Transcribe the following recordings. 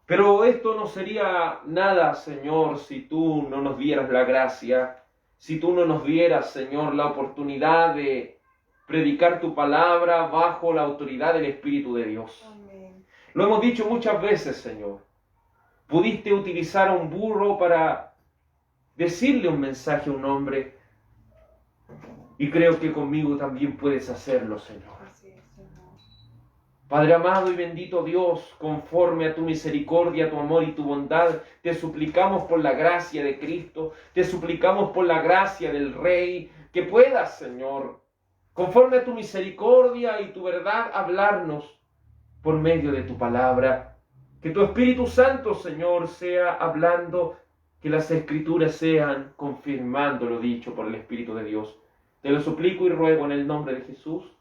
Pero esto no sería nada, Señor, si tú no nos dieras la gracia, si tú no nos dieras, Señor, la oportunidad de predicar tu palabra bajo la autoridad del Espíritu de Dios. Amén. Lo hemos dicho muchas veces, Señor. Pudiste utilizar a un burro para decirle un mensaje a un hombre, y creo que conmigo también puedes hacerlo, Señor. Así es, Señor. Padre amado y bendito Dios, conforme a tu misericordia, tu amor y tu bondad, te suplicamos por la gracia de Cristo, te suplicamos por la gracia del Rey, que puedas, Señor, conforme a tu misericordia y tu verdad, hablarnos por medio de tu palabra. Que tu Espíritu Santo, Señor, sea hablando, que las Escrituras sean confirmando lo dicho por el Espíritu de Dios. Te lo suplico y ruego en el nombre de Jesús.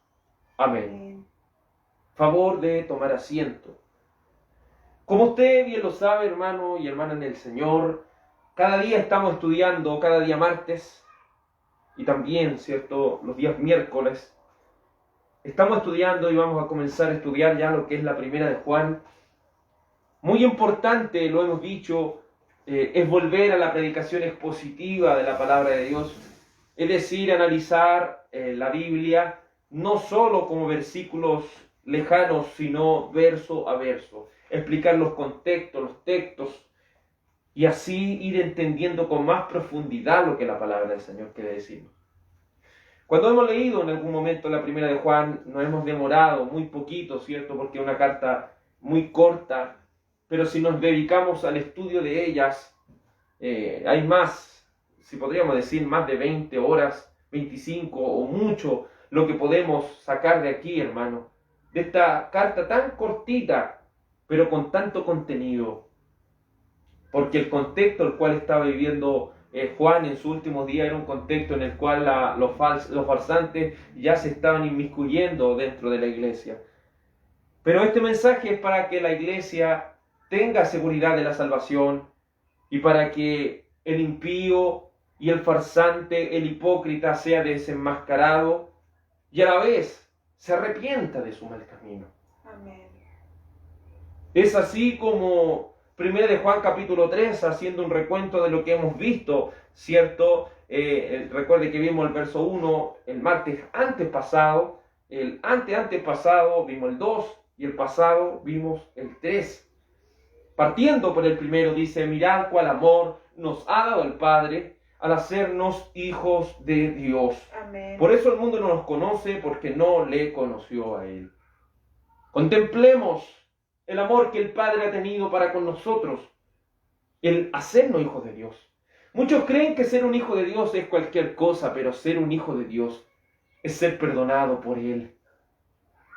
Amén. Amén. Favor de tomar asiento. Como usted bien lo sabe, hermano y hermana en el Señor, cada día estamos estudiando, cada día martes, y también, ¿cierto?, los días miércoles, estamos estudiando y vamos a comenzar a estudiar ya lo que es la primera de Juan. Muy importante, lo hemos dicho, es volver a la predicación expositiva de la palabra de Dios, es decir, analizar la Biblia no solo como versículos lejanos, sino verso a verso, explicar los contextos, los textos, y así ir entendiendo con más profundidad lo que la palabra del Señor quiere decirnos. Cuando hemos leído en algún momento la primera de Juan, nos hemos demorado muy poquito, ¿cierto? Porque es una carta muy corta, pero si nos dedicamos al estudio de ellas, hay más, si podríamos decir, más de 20 horas, 25 o mucho, lo que podemos sacar de aquí, hermano, de esta carta tan cortita, pero con tanto contenido. Porque el contexto el cual estaba viviendo Juan en sus últimos días era un contexto en el cual los farsantes ya se estaban inmiscuyendo dentro de la iglesia. Pero este mensaje es para que la iglesia tenga seguridad de la salvación y para que el impío y el farsante, el hipócrita sea desenmascarado y a la vez se arrepienta de su mal camino. Amén. Es así como 1 de Juan capítulo 3, haciendo un recuento de lo que hemos visto, ¿cierto? Recuerde que vimos el verso 1 el martes antes pasado, el antepasado vimos el 2 y el pasado vimos el 3. Partiendo por el primero, dice, mirad cuál amor nos ha dado el Padre al hacernos hijos de Dios. Amén. Por eso el mundo no nos conoce, porque no le conoció a Él. Contemplemos el amor que el Padre ha tenido para con nosotros, el hacernos hijos de Dios. Muchos creen que ser un hijo de Dios es cualquier cosa, pero ser un hijo de Dios es ser perdonado por Él.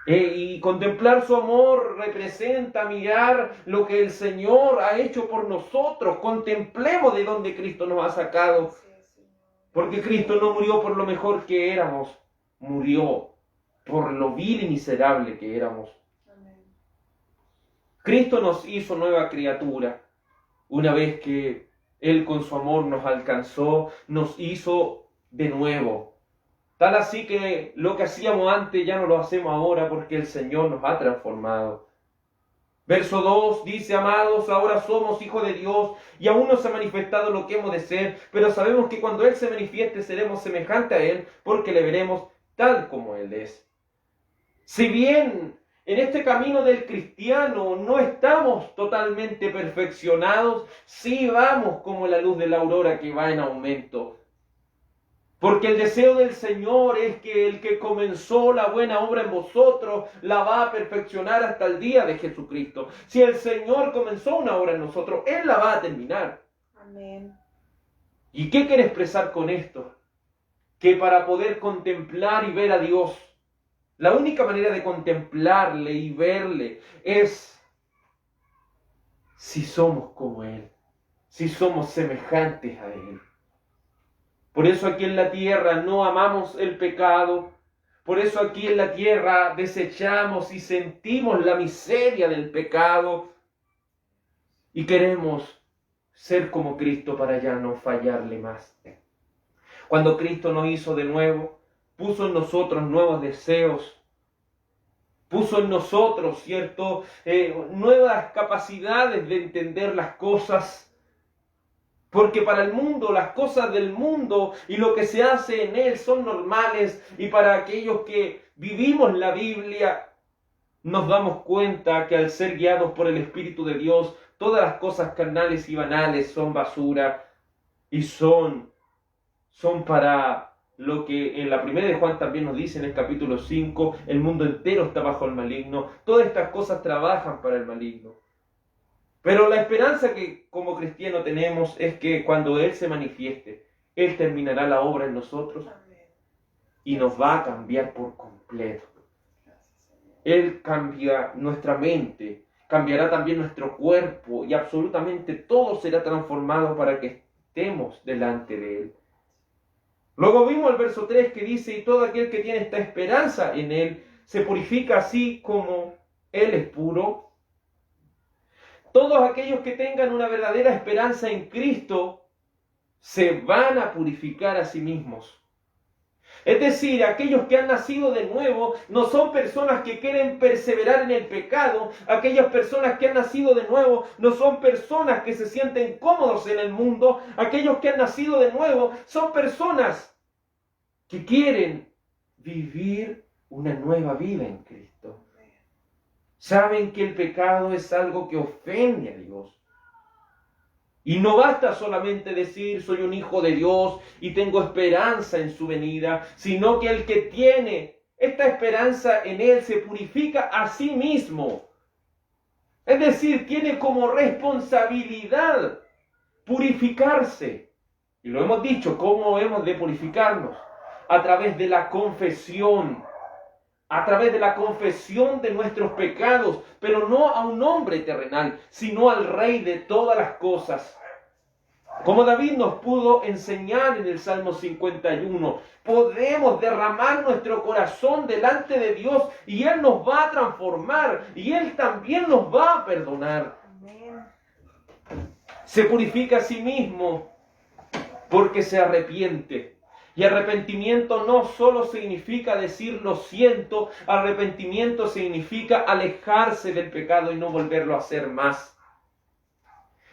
Y contemplar su amor representa mirar lo que el Señor ha hecho por nosotros. Contemplemos de dónde Cristo nos ha sacado. Así es, Señor. Porque Cristo no murió por lo mejor que éramos, murió por lo vil y miserable que éramos. Amén. Cristo nos hizo nueva criatura. Una vez que Él con su amor nos alcanzó, nos hizo de nuevo. Tal así que lo que hacíamos antes ya no lo hacemos ahora porque el Señor nos ha transformado. Verso 2 dice, amados, ahora somos hijos de Dios y aún no se ha manifestado lo que hemos de ser, pero sabemos que cuando Él se manifieste seremos semejantes a Él porque le veremos tal como Él es. Si bien en este camino del cristiano no estamos totalmente perfeccionados, sí vamos como la luz de la aurora que va en aumento. Porque el deseo del Señor es que el que comenzó la buena obra en vosotros la va a perfeccionar hasta el día de Jesucristo. Si el Señor comenzó una obra en nosotros, Él la va a terminar. Amén. ¿Y qué quiere expresar con esto? Que para poder contemplar y ver a Dios, la única manera de contemplarle y verle es si somos como Él, si somos semejantes a Él. Por eso aquí en la tierra no amamos el pecado. Por eso aquí en la tierra desechamos y sentimos la miseria del pecado. Y queremos ser como Cristo para ya no fallarle más. Cuando Cristo nos hizo de nuevo, puso en nosotros nuevos deseos. puso en nosotros, ¿cierto? Nuevas capacidades de entender las cosas. Porque para el mundo, las cosas del mundo y lo que se hace en él son normales. Y para aquellos que vivimos la Biblia, nos damos cuenta que al ser guiados por el Espíritu de Dios, todas las cosas carnales y banales son basura y son para lo que en la primera de Juan también nos dice en el capítulo 5, el mundo entero está bajo el maligno. Todas estas cosas trabajan para el maligno. Pero la esperanza que como cristiano tenemos es que cuando Él se manifieste, Él terminará la obra en nosotros y nos va a cambiar por completo. Él cambia nuestra mente, cambiará también nuestro cuerpo y absolutamente todo será transformado para que estemos delante de Él. Luego vimos el verso 3 que dice, y todo aquel que tiene esta esperanza en Él se purifica así como Él es puro. Todos aquellos que tengan una verdadera esperanza en Cristo se van a purificar a sí mismos. Es decir, aquellos que han nacido de nuevo no son personas que quieren perseverar en el pecado. Aquellas personas que han nacido de nuevo no son personas que se sienten cómodos en el mundo. Aquellos que han nacido de nuevo son personas que quieren vivir una nueva vida en Cristo. Saben que el pecado es algo que ofende a Dios. Y no basta solamente decir soy un hijo de Dios y tengo esperanza en su venida, sino que el que tiene esta esperanza en Él se purifica a sí mismo. Es decir, tiene como responsabilidad purificarse. Y lo hemos dicho, ¿cómo hemos de purificarnos? A través de la confesión. A través de la confesión de nuestros pecados, pero no a un hombre terrenal, sino al Rey de todas las cosas. Como David nos pudo enseñar en el Salmo 51, podemos derramar nuestro corazón delante de Dios y Él nos va a transformar y Él también nos va a perdonar. Amén. Se purifica a sí mismo porque se arrepiente. Y arrepentimiento no solo significa decir lo siento, arrepentimiento significa alejarse del pecado y no volverlo a hacer más.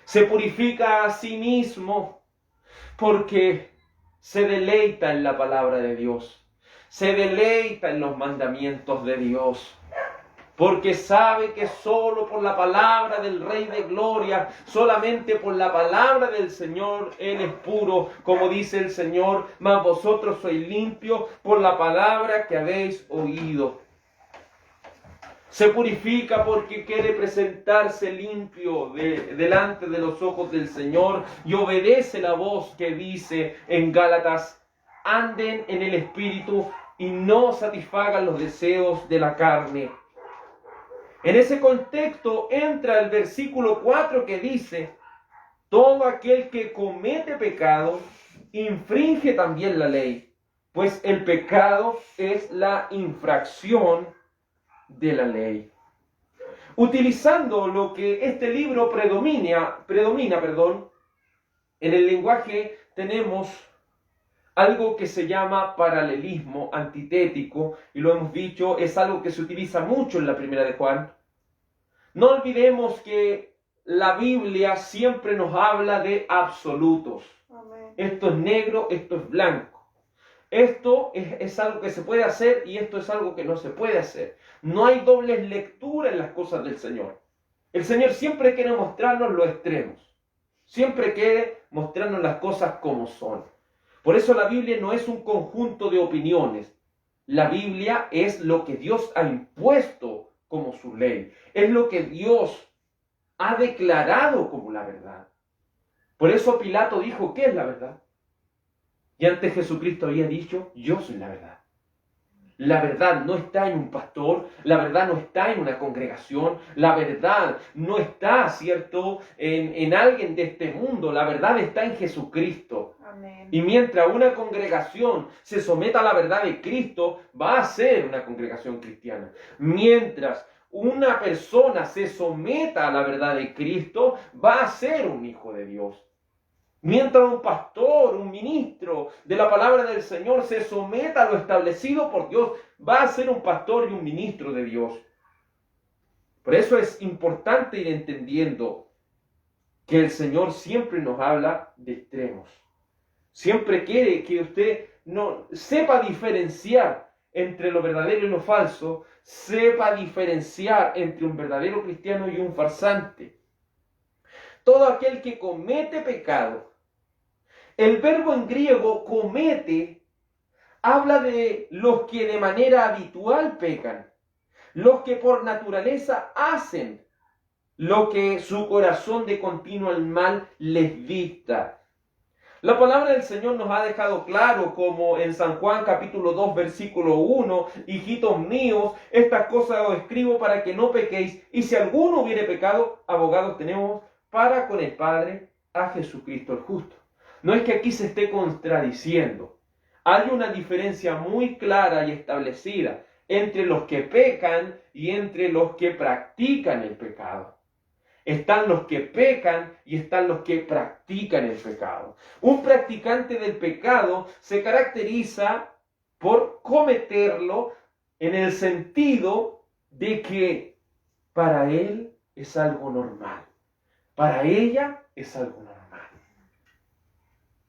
Se purifica a sí mismo porque se deleita en la palabra de Dios, se deleita en los mandamientos de Dios. Porque sabe que solo por la palabra del Rey de Gloria, solamente por la palabra del Señor, Él es puro, como dice el Señor, mas vosotros sois limpios por la palabra que habéis oído. Se purifica porque quiere presentarse limpio delante de los ojos del Señor y obedece la voz que dice en Gálatas, anden en el Espíritu y no satisfagan los deseos de la carne. En ese contexto entra el versículo 4 que dice, todo aquel que comete pecado infringe también la ley, pues el pecado es la infracción de la ley. Utilizando lo que este libro predomina, en el lenguaje tenemos algo que se llama paralelismo antitético, y lo hemos dicho, es algo que se utiliza mucho en la primera de Juan. No olvidemos que la Biblia siempre nos habla de absolutos. Amén. Esto es negro, esto es blanco. Esto es algo que se puede hacer y esto es algo que no se puede hacer. No hay dobles lecturas en las cosas del Señor. El Señor siempre quiere mostrarnos los extremos. Siempre quiere mostrarnos las cosas como son. Por eso la Biblia no es un conjunto de opiniones. La Biblia es lo que Dios ha impuesto como su ley. Es lo que Dios ha declarado como la verdad. Por eso Pilato dijo, ¿qué es la verdad? Y antes Jesucristo había dicho, yo soy la verdad. La verdad no está en un pastor, la verdad no está en una congregación, la verdad no está, ¿cierto?, en alguien de este mundo, la verdad está en Jesucristo. Amén. Y mientras una congregación se someta a la verdad de Cristo, va a ser una congregación cristiana. Mientras una persona se someta a la verdad de Cristo, va a ser un hijo de Dios. Mientras un pastor, un ministro de la palabra del Señor se someta a lo establecido por Dios, va a ser un pastor y un ministro de Dios. Por eso es importante ir entendiendo que el Señor siempre nos habla de extremos. Siempre quiere que usted no sepa diferenciar entre lo verdadero y lo falso, sepa diferenciar entre un verdadero cristiano y un farsante. Todo aquel que comete pecado. El verbo en griego comete habla de los que de manera habitual pecan, los que por naturaleza hacen lo que su corazón de continuo al mal les dicta. La palabra del Señor nos ha dejado claro, como en San Juan capítulo 2 versículo 1, hijitos míos, estas cosas os escribo para que no pequéis, y si alguno hubiere pecado, abogados tenemos para con el Padre, a Jesucristo el justo. No es que aquí se esté contradiciendo. Hay una diferencia muy clara y establecida entre los que pecan y entre los que practican el pecado. Están los que pecan y están los que practican el pecado. Un practicante del pecado se caracteriza por cometerlo en el sentido de que para él es algo normal. Para ella es algo normal.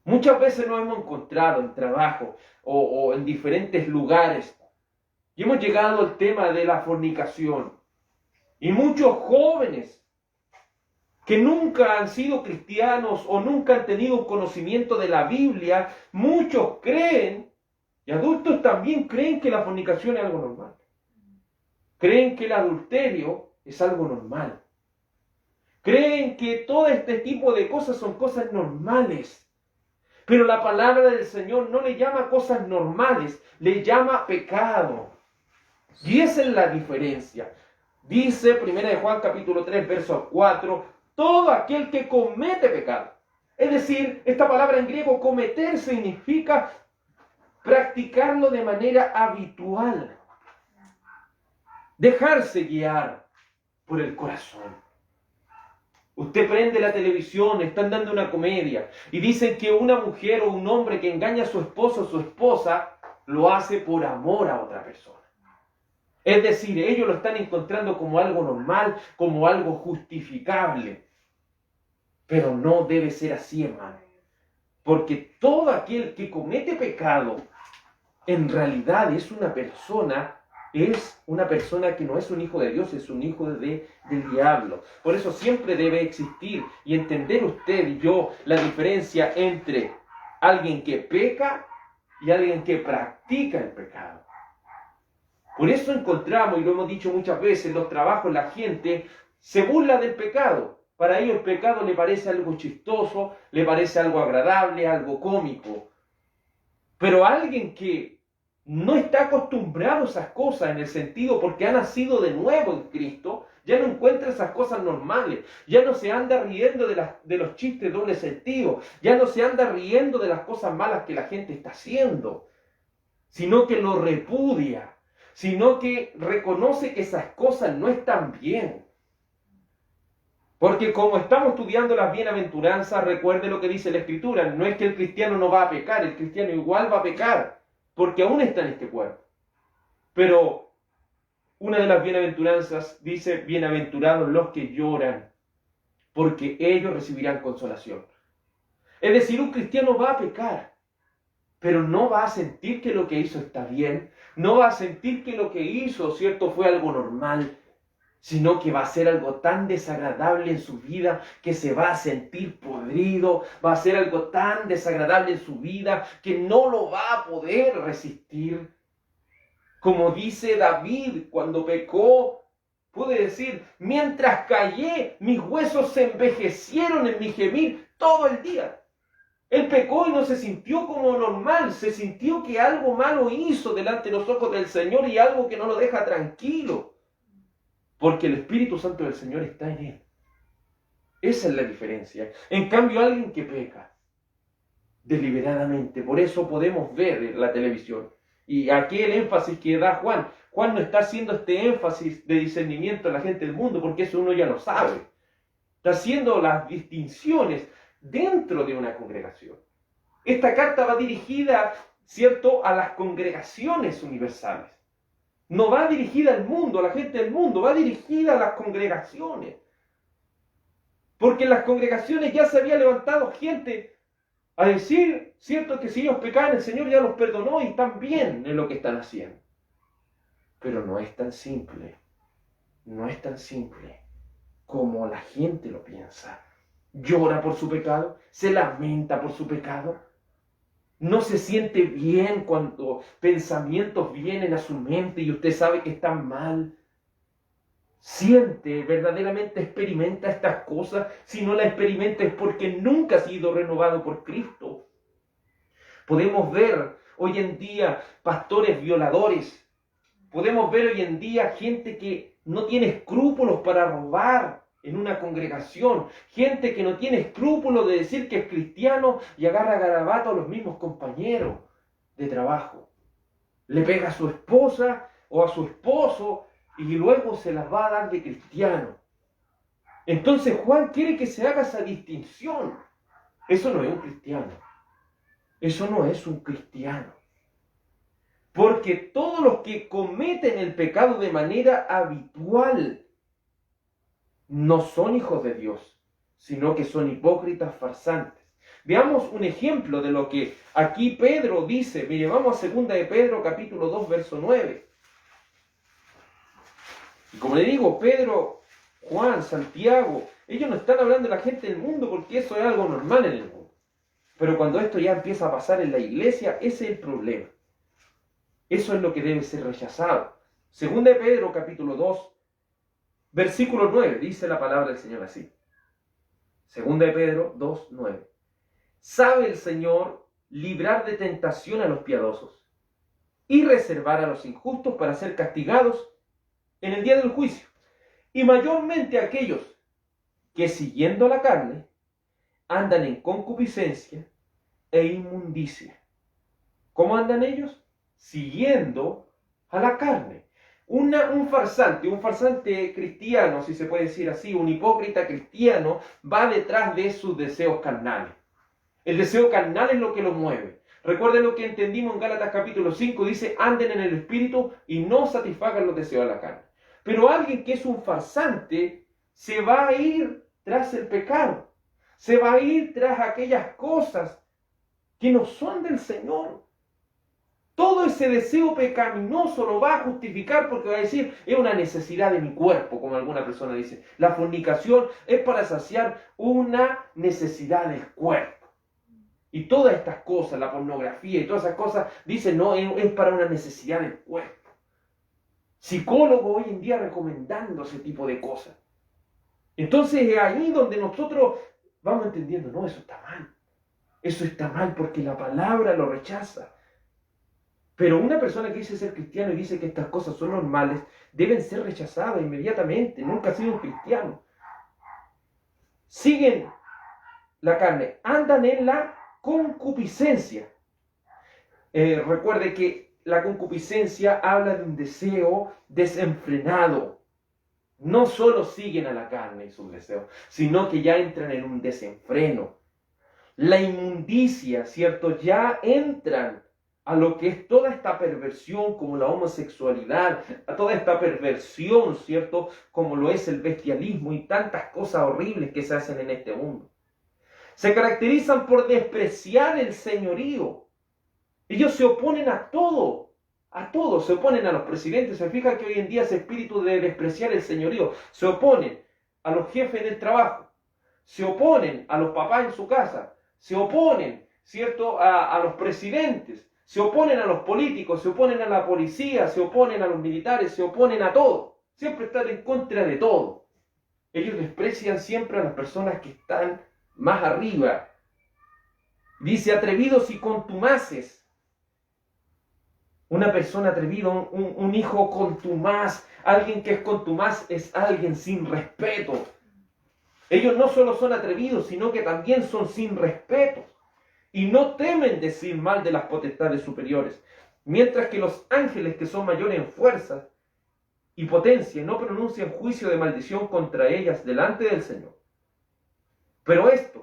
Muchas veces nos hemos encontrado en trabajo o en diferentes lugares y hemos llegado al tema de la fornicación. Y muchos jóvenes que nunca han sido cristianos o nunca han tenido un conocimiento de la Biblia, muchos creen, y adultos también creen que la fornicación es algo normal. Creen que el adulterio es algo normal. Creen que todo este tipo de cosas son cosas normales. Pero la palabra del Señor no le llama cosas normales, le llama pecado. Y esa es la diferencia. Dice 1 Juan capítulo 3, verso 4, todo aquel que comete pecado. Es decir, esta palabra en griego cometer significa practicarlo de manera habitual. Dejarse guiar por el corazón. Usted prende la televisión, están dando una comedia y dicen que una mujer o un hombre que engaña a su esposo o su esposa lo hace por amor a otra persona. Es decir, ellos lo están encontrando como algo normal, como algo justificable. Pero no debe ser así, hermano. Porque todo aquel que comete pecado, en realidad es una persona que no es un hijo de Dios, es un hijo del diablo. Por eso siempre debe existir y entender usted y yo la diferencia entre alguien que peca y alguien que practica el pecado. Por eso encontramos, y lo hemos dicho muchas veces, en los trabajos la gente se burla del pecado. Para ellos el pecado le parece algo chistoso, le parece algo agradable, algo cómico. Pero alguien que no está acostumbrado a esas cosas en el sentido porque ha nacido de nuevo en Cristo, ya no encuentra esas cosas normales, ya no se anda riendo de los chistes doble sentido, ya no se anda riendo de las cosas malas que la gente está haciendo, sino que lo repudia, sino que reconoce que esas cosas no están bien. Porque como estamos estudiando las bienaventuranzas, recuerde lo que dice la Escritura, no es que el cristiano no va a pecar, el cristiano igual va a pecar, porque aún está en este cuerpo. Pero una de las bienaventuranzas dice, bienaventurados los que lloran, porque ellos recibirán consolación. Es decir, un cristiano va a pecar, pero no va a sentir que lo que hizo está bien, no va a sentir que lo que hizo, cierto, fue algo normal, sino que va a ser algo tan desagradable en su vida que se va a sentir podrido, va a ser algo tan desagradable en su vida que no lo va a poder resistir. Como dice David cuando pecó, puede decir, mientras callé, mis huesos se envejecieron en mi gemir todo el día. Él pecó y no se sintió como normal, se sintió que algo malo hizo delante de los ojos del Señor y algo que no lo deja tranquilo. Porque el Espíritu Santo del Señor está en él. Esa es la diferencia. En cambio, alguien que peca deliberadamente, por eso podemos ver la televisión. Y aquí el énfasis que da Juan. Juan no está haciendo este énfasis de discernimiento a la gente del mundo, porque eso uno ya lo sabe. Está haciendo las distinciones dentro de una congregación. Esta carta va dirigida, ¿cierto?, a las congregaciones universales. No va dirigida al mundo, a la gente del mundo, va dirigida a las congregaciones. Porque en las congregaciones ya se había levantado gente a decir, ¿cierto?, que si ellos pecaban, el Señor ya los perdonó y están bien en lo que están haciendo. Pero no es tan simple. No es tan simple como la gente lo piensa. Llora por su pecado, se lamenta por su pecado. No se siente bien cuando pensamientos vienen a su mente y usted sabe que están mal. Siente, verdaderamente experimenta estas cosas. Si no las experimenta es porque nunca ha sido renovado por Cristo. Podemos ver hoy en día pastores violadores. Podemos ver hoy en día gente que no tiene escrúpulos para robar en una congregación. Gente que no tiene escrúpulos de decir que es cristiano y agarra garabato a los mismos compañeros de trabajo. Le pega a su esposa o a su esposo y luego se las va a dar de cristiano. Entonces Juan quiere que se haga esa distinción. Eso no es un cristiano. Eso no es un cristiano. Porque todos los que cometen el pecado de manera habitual no son hijos de Dios, sino que son hipócritas farsantes. Veamos un ejemplo de lo que aquí Pedro dice. Mire, vamos a 2 de Pedro capítulo 2, verso 9. Y como le digo, Pedro, Juan, Santiago, ellos no están hablando de la gente del mundo porque eso es algo normal en el mundo. Pero cuando esto ya empieza a pasar en la iglesia, ese es el problema. Eso es lo que debe ser rechazado. 2 de Pedro capítulo 2, versículo 9, dice la palabra del Señor así. 2 de Pedro 2, 9. Sabe el Señor librar de tentación a los piadosos y reservar a los injustos para ser castigados en el día del juicio. Y mayormente a aquellos que siguiendo la carne andan en concupiscencia e inmundicia. ¿Cómo andan ellos? Siguiendo a la carne. Un farsante cristiano, si se puede decir así, un hipócrita cristiano, va detrás de sus deseos carnales. El deseo carnal es lo que lo mueve. Recuerden lo que entendimos en Gálatas capítulo 5, dice, anden en el espíritu y no satisfagan los deseos de la carne. Pero alguien que es un farsante se va a ir tras el pecado, se va a ir tras aquellas cosas que no son del Señor. Todo ese deseo pecaminoso lo va a justificar porque va a decir, es una necesidad de mi cuerpo, como alguna persona dice. La fornicación es para saciar una necesidad del cuerpo. Y todas estas cosas, la pornografía y todas esas cosas, dicen, no, es para una necesidad del cuerpo. Psicólogos hoy en día recomendando ese tipo de cosas. Entonces es ahí donde nosotros vamos entendiendo, no, eso está mal. Eso está mal porque la palabra lo rechaza. Pero una persona que dice ser cristiano y dice que estas cosas son normales, deben ser rechazadas inmediatamente. Nunca ha sido un cristiano. Siguen la carne, andan en la concupiscencia. Recuerde que la concupiscencia habla de un deseo desenfrenado. No solo siguen a la carne y sus deseos, sino que ya entran en un desenfreno. La inmundicia, ¿cierto? Ya entran a lo que es toda esta perversión como la homosexualidad, a toda esta perversión, ¿cierto? Como lo es el bestialismo y tantas cosas horribles que se hacen en este mundo. Se caracterizan por despreciar el señorío. Ellos se oponen a todo, se oponen a los presidentes. Se fija que hoy en día ese espíritu de despreciar el señorío, se oponen a los jefes del trabajo, se oponen a los papás en su casa, se oponen, ¿cierto?, a los presidentes, se oponen a los políticos, se oponen a la policía, se oponen a los militares, se oponen a todo. Siempre están en contra de todo. Ellos desprecian siempre a las personas que están más arriba. Dice atrevidos y contumaces. Una persona atrevida, un hijo contumaz, alguien que es contumaz es alguien sin respeto. Ellos no solo son atrevidos, sino que también son sin respeto. Y no temen decir mal de las potestades superiores, mientras que los ángeles que son mayores en fuerza y potencia no pronuncian juicio de maldición contra ellas delante del Señor. Pero estos,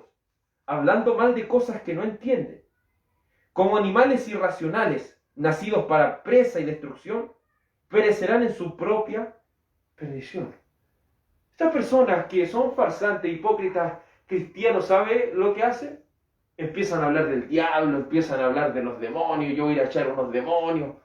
hablando mal de cosas que no entienden. Como animales irracionales, nacidos para presa y destrucción, perecerán en su propia perdición. Estas personas que son farsantes, hipócritas, cristianos, ¿sabe lo que hacen? Empiezan a hablar del diablo, empiezan a hablar de los demonios, yo voy a ir a echar unos demonios,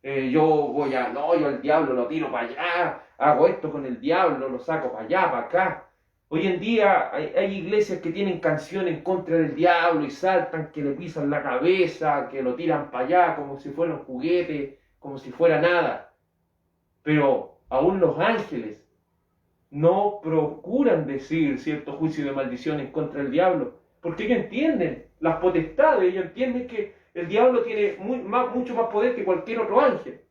yo al diablo lo tiro para allá, hago esto con el diablo, lo saco para allá, para acá. Hoy en día hay iglesias que tienen canciones en contra del diablo y saltan, que le pisan la cabeza, que lo tiran para allá como si fuera un juguete, como si fuera nada. Pero aún los ángeles no procuran decir cierto juicio de maldición en contra del diablo, porque ellos entienden las potestades, ellos entienden que el diablo tiene mucho más poder que cualquier otro ángel.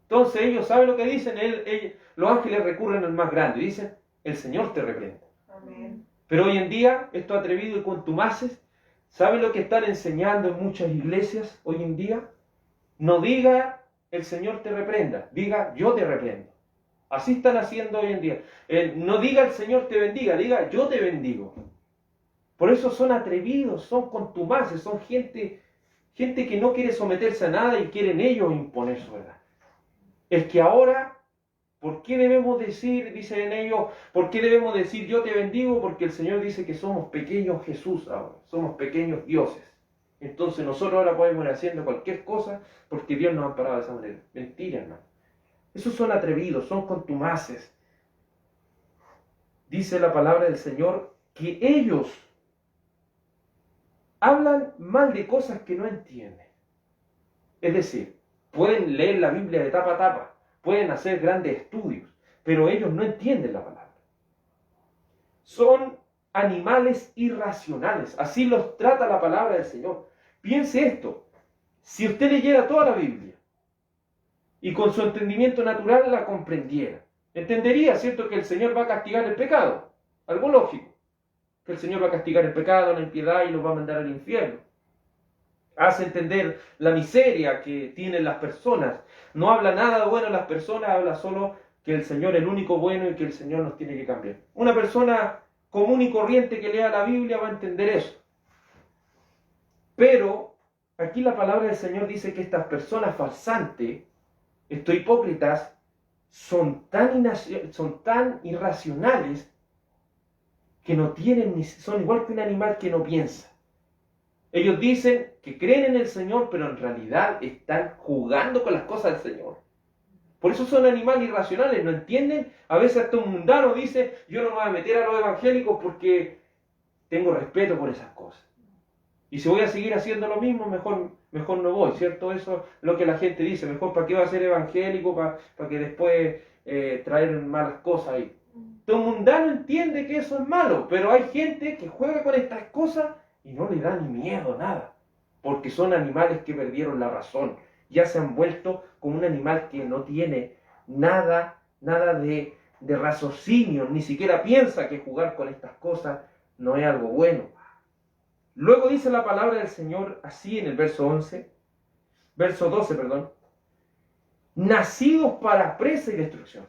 Entonces ellos saben lo que dicen, los ángeles recurren al más grande, dicen, el Señor te reprenda. Amén. Pero hoy en día, estos atrevidos y contumaces, ¿saben lo que están enseñando en muchas iglesias hoy en día? No diga el Señor te reprenda, diga yo te reprendo. Así están haciendo hoy en día. No diga el Señor te bendiga, diga yo te bendigo. Por eso son atrevidos, son contumaces, son gente que no quiere someterse a nada y quieren ellos imponer su verdad. Es que ahora, ¿por qué debemos decir, dicen ellos, por qué debemos decir yo te bendigo? Porque el Señor dice que somos pequeños Jesús ahora, somos pequeños dioses. Entonces nosotros ahora podemos ir haciendo cualquier cosa porque Dios nos ha amparado de esa manera. Mentira, hermano. Esos son atrevidos, son contumaces. Dice la palabra del Señor que ellos hablan mal de cosas que no entienden. Es decir, pueden leer la Biblia de tapa a tapa, pueden hacer grandes estudios, pero ellos no entienden la palabra. Son animales irracionales, así los trata la palabra del Señor. Piense esto, si usted leyera toda la Biblia y con su entendimiento natural la comprendiera, entendería, ¿cierto?, que el Señor va a castigar el pecado, algo lógico, que el Señor va a castigar el pecado, la impiedad y los va a mandar al infierno. Hace entender la miseria que tienen las personas. No habla nada bueno de las personas, habla solo que el Señor es el único bueno y que el Señor nos tiene que cambiar. Una persona común y corriente que lea la Biblia va a entender eso. Pero aquí la palabra del Señor dice que estas personas farsantes, estos hipócritas, son tan irracionales que no tienen, son igual que un animal que no piensa. Ellos dicen que creen en el Señor, pero en realidad están jugando con las cosas del Señor. Por eso son animales irracionales, no entienden. A veces hasta un mundano dice, yo no me voy a meter a los evangélicos porque tengo respeto por esas cosas. Y si voy a seguir haciendo lo mismo, mejor no voy, ¿cierto? Eso es lo que la gente dice, mejor para qué va a ser evangélico, para que después traer malas cosas ahí. Todo mundano entiende que eso es malo, pero hay gente que juega con estas cosas y no le da ni miedo, nada, porque son animales que perdieron la razón, ya se han vuelto como un animal que no tiene nada de raciocinio, ni siquiera piensa que jugar con estas cosas no es algo bueno. Luego dice la palabra del Señor así en el verso 12, nacidos para presa y destrucción.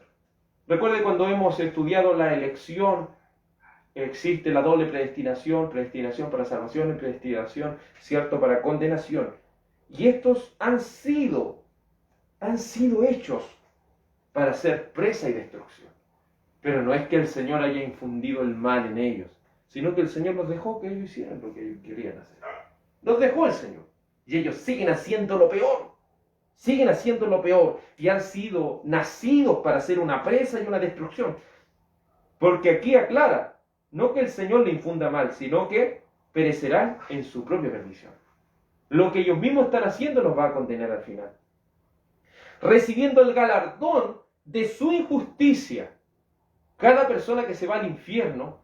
Recuerde cuando hemos estudiado la elección, existe la doble predestinación para salvación y predestinación, ¿cierto?, para condenación. Y estos han sido hechos para ser presa y destrucción. Pero no es que el Señor haya infundido el mal en ellos, sino que el Señor los dejó que ellos hicieran lo que ellos querían hacer. Los dejó el Señor. Y ellos siguen haciendo lo peor. Siguen haciendo lo peor. Y han sido nacidos para ser una presa y una destrucción. Porque aquí aclara, no que el Señor le infunda mal, sino que perecerán en su propia perdición. Lo que ellos mismos están haciendo los va a condenar al final. Recibiendo el galardón de su injusticia. Cada persona que se va al infierno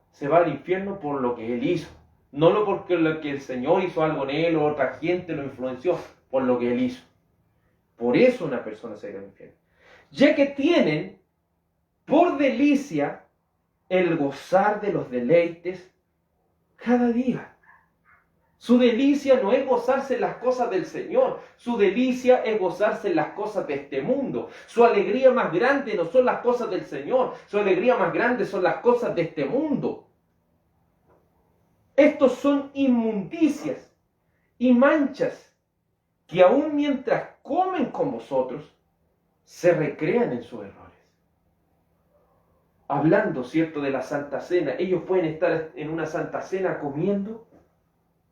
por lo que él hizo. No porque lo que el Señor hizo algo en él o otra gente lo influenció, por lo que él hizo. Por eso una persona se va al infierno. Ya que tienen por delicia el gozar de los deleites cada día. Su delicia no es gozarse en las cosas del Señor, su delicia es gozarse en las cosas de este mundo. Su alegría más grande no son las cosas del Señor, su alegría más grande son las cosas de este mundo. Estos son inmundicias y manchas que aun mientras comen con vosotros, se recrean en sus errores. Hablando, ¿cierto?, de la Santa Cena. Ellos pueden estar en una Santa Cena comiendo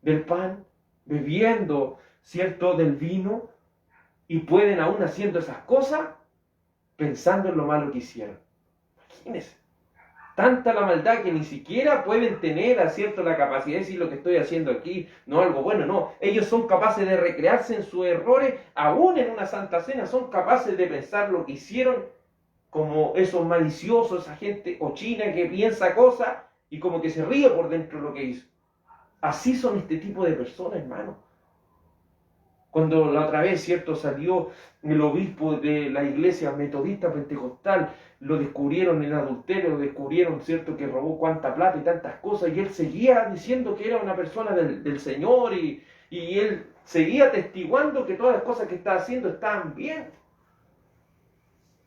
del pan, bebiendo, ¿cierto?, del vino, y pueden aún haciendo esas cosas, pensando en lo malo que hicieron. Imagínense. Tanta la maldad que ni siquiera pueden tener, ¿cierto?, la capacidad de decir lo que estoy haciendo aquí, no algo bueno, no. Ellos son capaces de recrearse en sus errores, aún en una Santa Cena, son capaces de pensar lo que hicieron, como esos maliciosos, esa gente cochina que piensa cosas y como que se ríe por dentro de lo que hizo. Así son este tipo de personas, hermano. Cuando la otra vez, ¿cierto?, salió el obispo de la iglesia metodista pentecostal, lo descubrieron en adulterio, lo descubrieron, ¿cierto?, que robó cuánta plata y tantas cosas, y él seguía diciendo que era una persona del Señor, y él seguía atestiguando que todas las cosas que estaba haciendo estaban bien.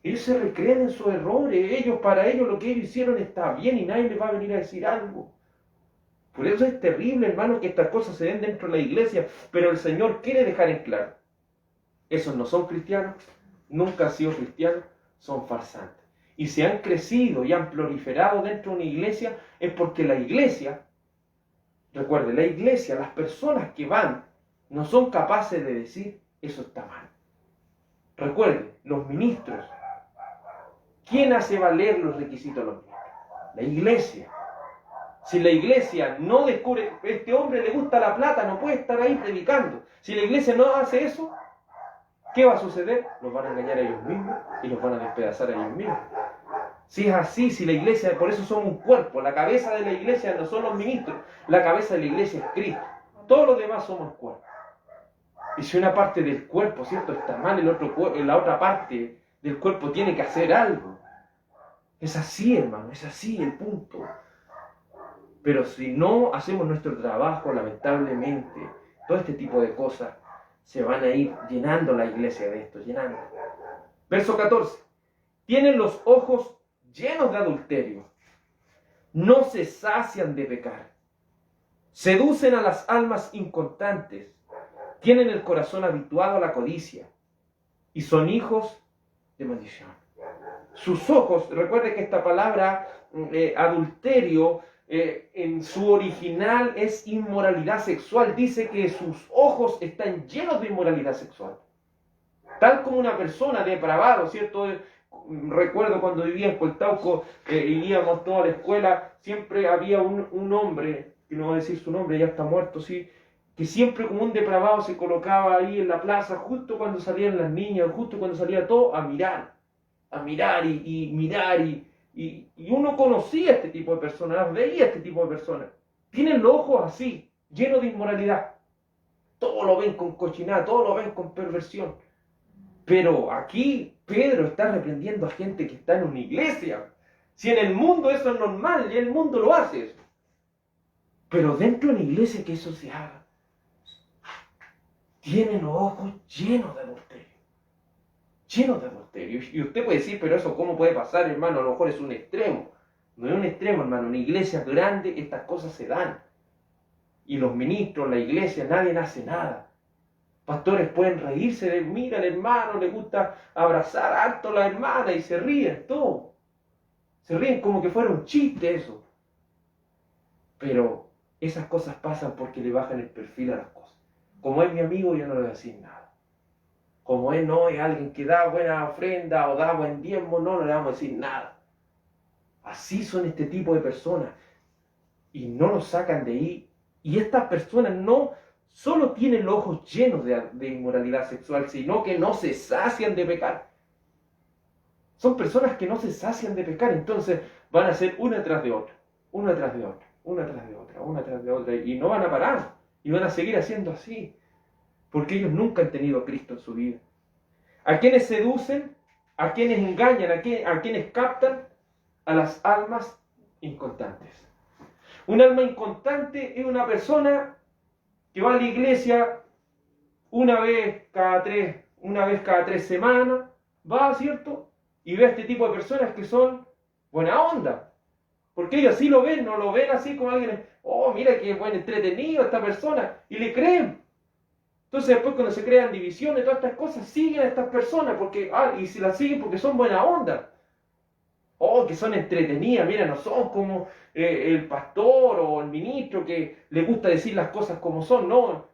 Ellos se recrean en sus errores, para ellos lo que ellos hicieron está bien y nadie les va a venir a decir algo. Por eso es terrible, hermano, que estas cosas se den dentro de la iglesia, pero el Señor quiere dejar en claro. Esos no son cristianos, nunca han sido cristianos, son farsantes. Y si han crecido y han proliferado dentro de una iglesia, es porque la iglesia, recuerde, la iglesia, las personas que van, no son capaces de decir, eso está mal. Recuerde, los ministros, ¿quién hace valer los requisitos de los ministros? La iglesia. Si la iglesia no descubre, este hombre le gusta la plata, no puede estar ahí predicando. Si la iglesia no hace eso, ¿qué va a suceder? Los van a engañar a ellos mismos y los van a despedazar a ellos mismos. Si es así, si la iglesia, por eso somos un cuerpo, la cabeza de la iglesia no son los ministros, la cabeza de la iglesia es Cristo. Todos los demás somos cuerpo. Y si una parte del cuerpo, ¿cierto?, está mal, la otra parte del cuerpo tiene que hacer algo. Es así, hermano, es así el punto. Pero si no hacemos nuestro trabajo, lamentablemente, todo este tipo de cosas se van a ir llenando la iglesia de esto, llenando. Verso 14. Tienen los ojos llenos de adulterio, no se sacian de pecar, seducen a las almas inconstantes, tienen el corazón habituado a la codicia y son hijos de maldición. Sus ojos, recuerde que esta palabra adulterio en su original es inmoralidad sexual. Dice que sus ojos están llenos de inmoralidad sexual. Tal como una persona depravada, ¿cierto? Recuerdo cuando vivía en Cualtauco, íbamos toda la escuela, siempre había un hombre, que no voy a decir su nombre, ya está muerto, sí, que siempre como un depravado se colocaba ahí en la plaza, justo cuando salían las niñas, justo cuando salía todo, a mirar y mirar, y uno conocía a este tipo de personas, las veía a este tipo de personas. Tienen los ojos así, llenos de inmoralidad. Todo lo ven con cochinada, todo lo ven con perversión. Pero aquí Pedro está reprendiendo a gente que está en una iglesia. Si en el mundo eso es normal, y el mundo lo hace eso. Pero dentro de la iglesia que eso se haga. Tienen los ojos llenos de adulterio. Llenos de adulterio. Y usted puede decir, pero eso ¿cómo puede pasar, hermano? A lo mejor es un extremo. No es un extremo, hermano. En una iglesia grande estas cosas se dan. Y los ministros, la iglesia, nadie hace nada. Pastores pueden reírse de, mira, el hermano le gusta abrazar harto a la hermana y se ríen, todo. Se ríen como que fuera un chiste eso. Pero esas cosas pasan porque le bajan el perfil a las cosas. Como es mi amigo, yo no le voy a decir nada. Como él no es alguien que da buena ofrenda o da buen diezmo, no le vamos a decir nada. Así son este tipo de personas. Y no los sacan de ahí. Y estas personas no solo tienen los ojos llenos de inmoralidad sexual, sino que no se sacian de pecar. Son personas que no se sacian de pecar, entonces van a ser una tras de otra, una tras de otra, una tras de otra, una tras de otra, y no van a parar, y van a seguir haciendo así, porque ellos nunca han tenido a Cristo en su vida. ¿A quienes seducen? ¿A quienes engañan? ¿A quienes captan? A las almas inconstantes. Un alma inconstante es una persona que va a la iglesia una vez cada tres semanas, va, ¿cierto? Y ve a este tipo de personas que son buena onda, Porque ellos así lo ven, no lo ven así como alguien, oh, mira qué buen entretenido esta persona, y le creen. Entonces después cuando se crean divisiones, todas estas cosas, siguen a estas personas, porque, y si las siguen porque son buena onda. Oh, que son entretenidas, mira, no son como el pastor o el ministro que le gusta decir las cosas como son, no.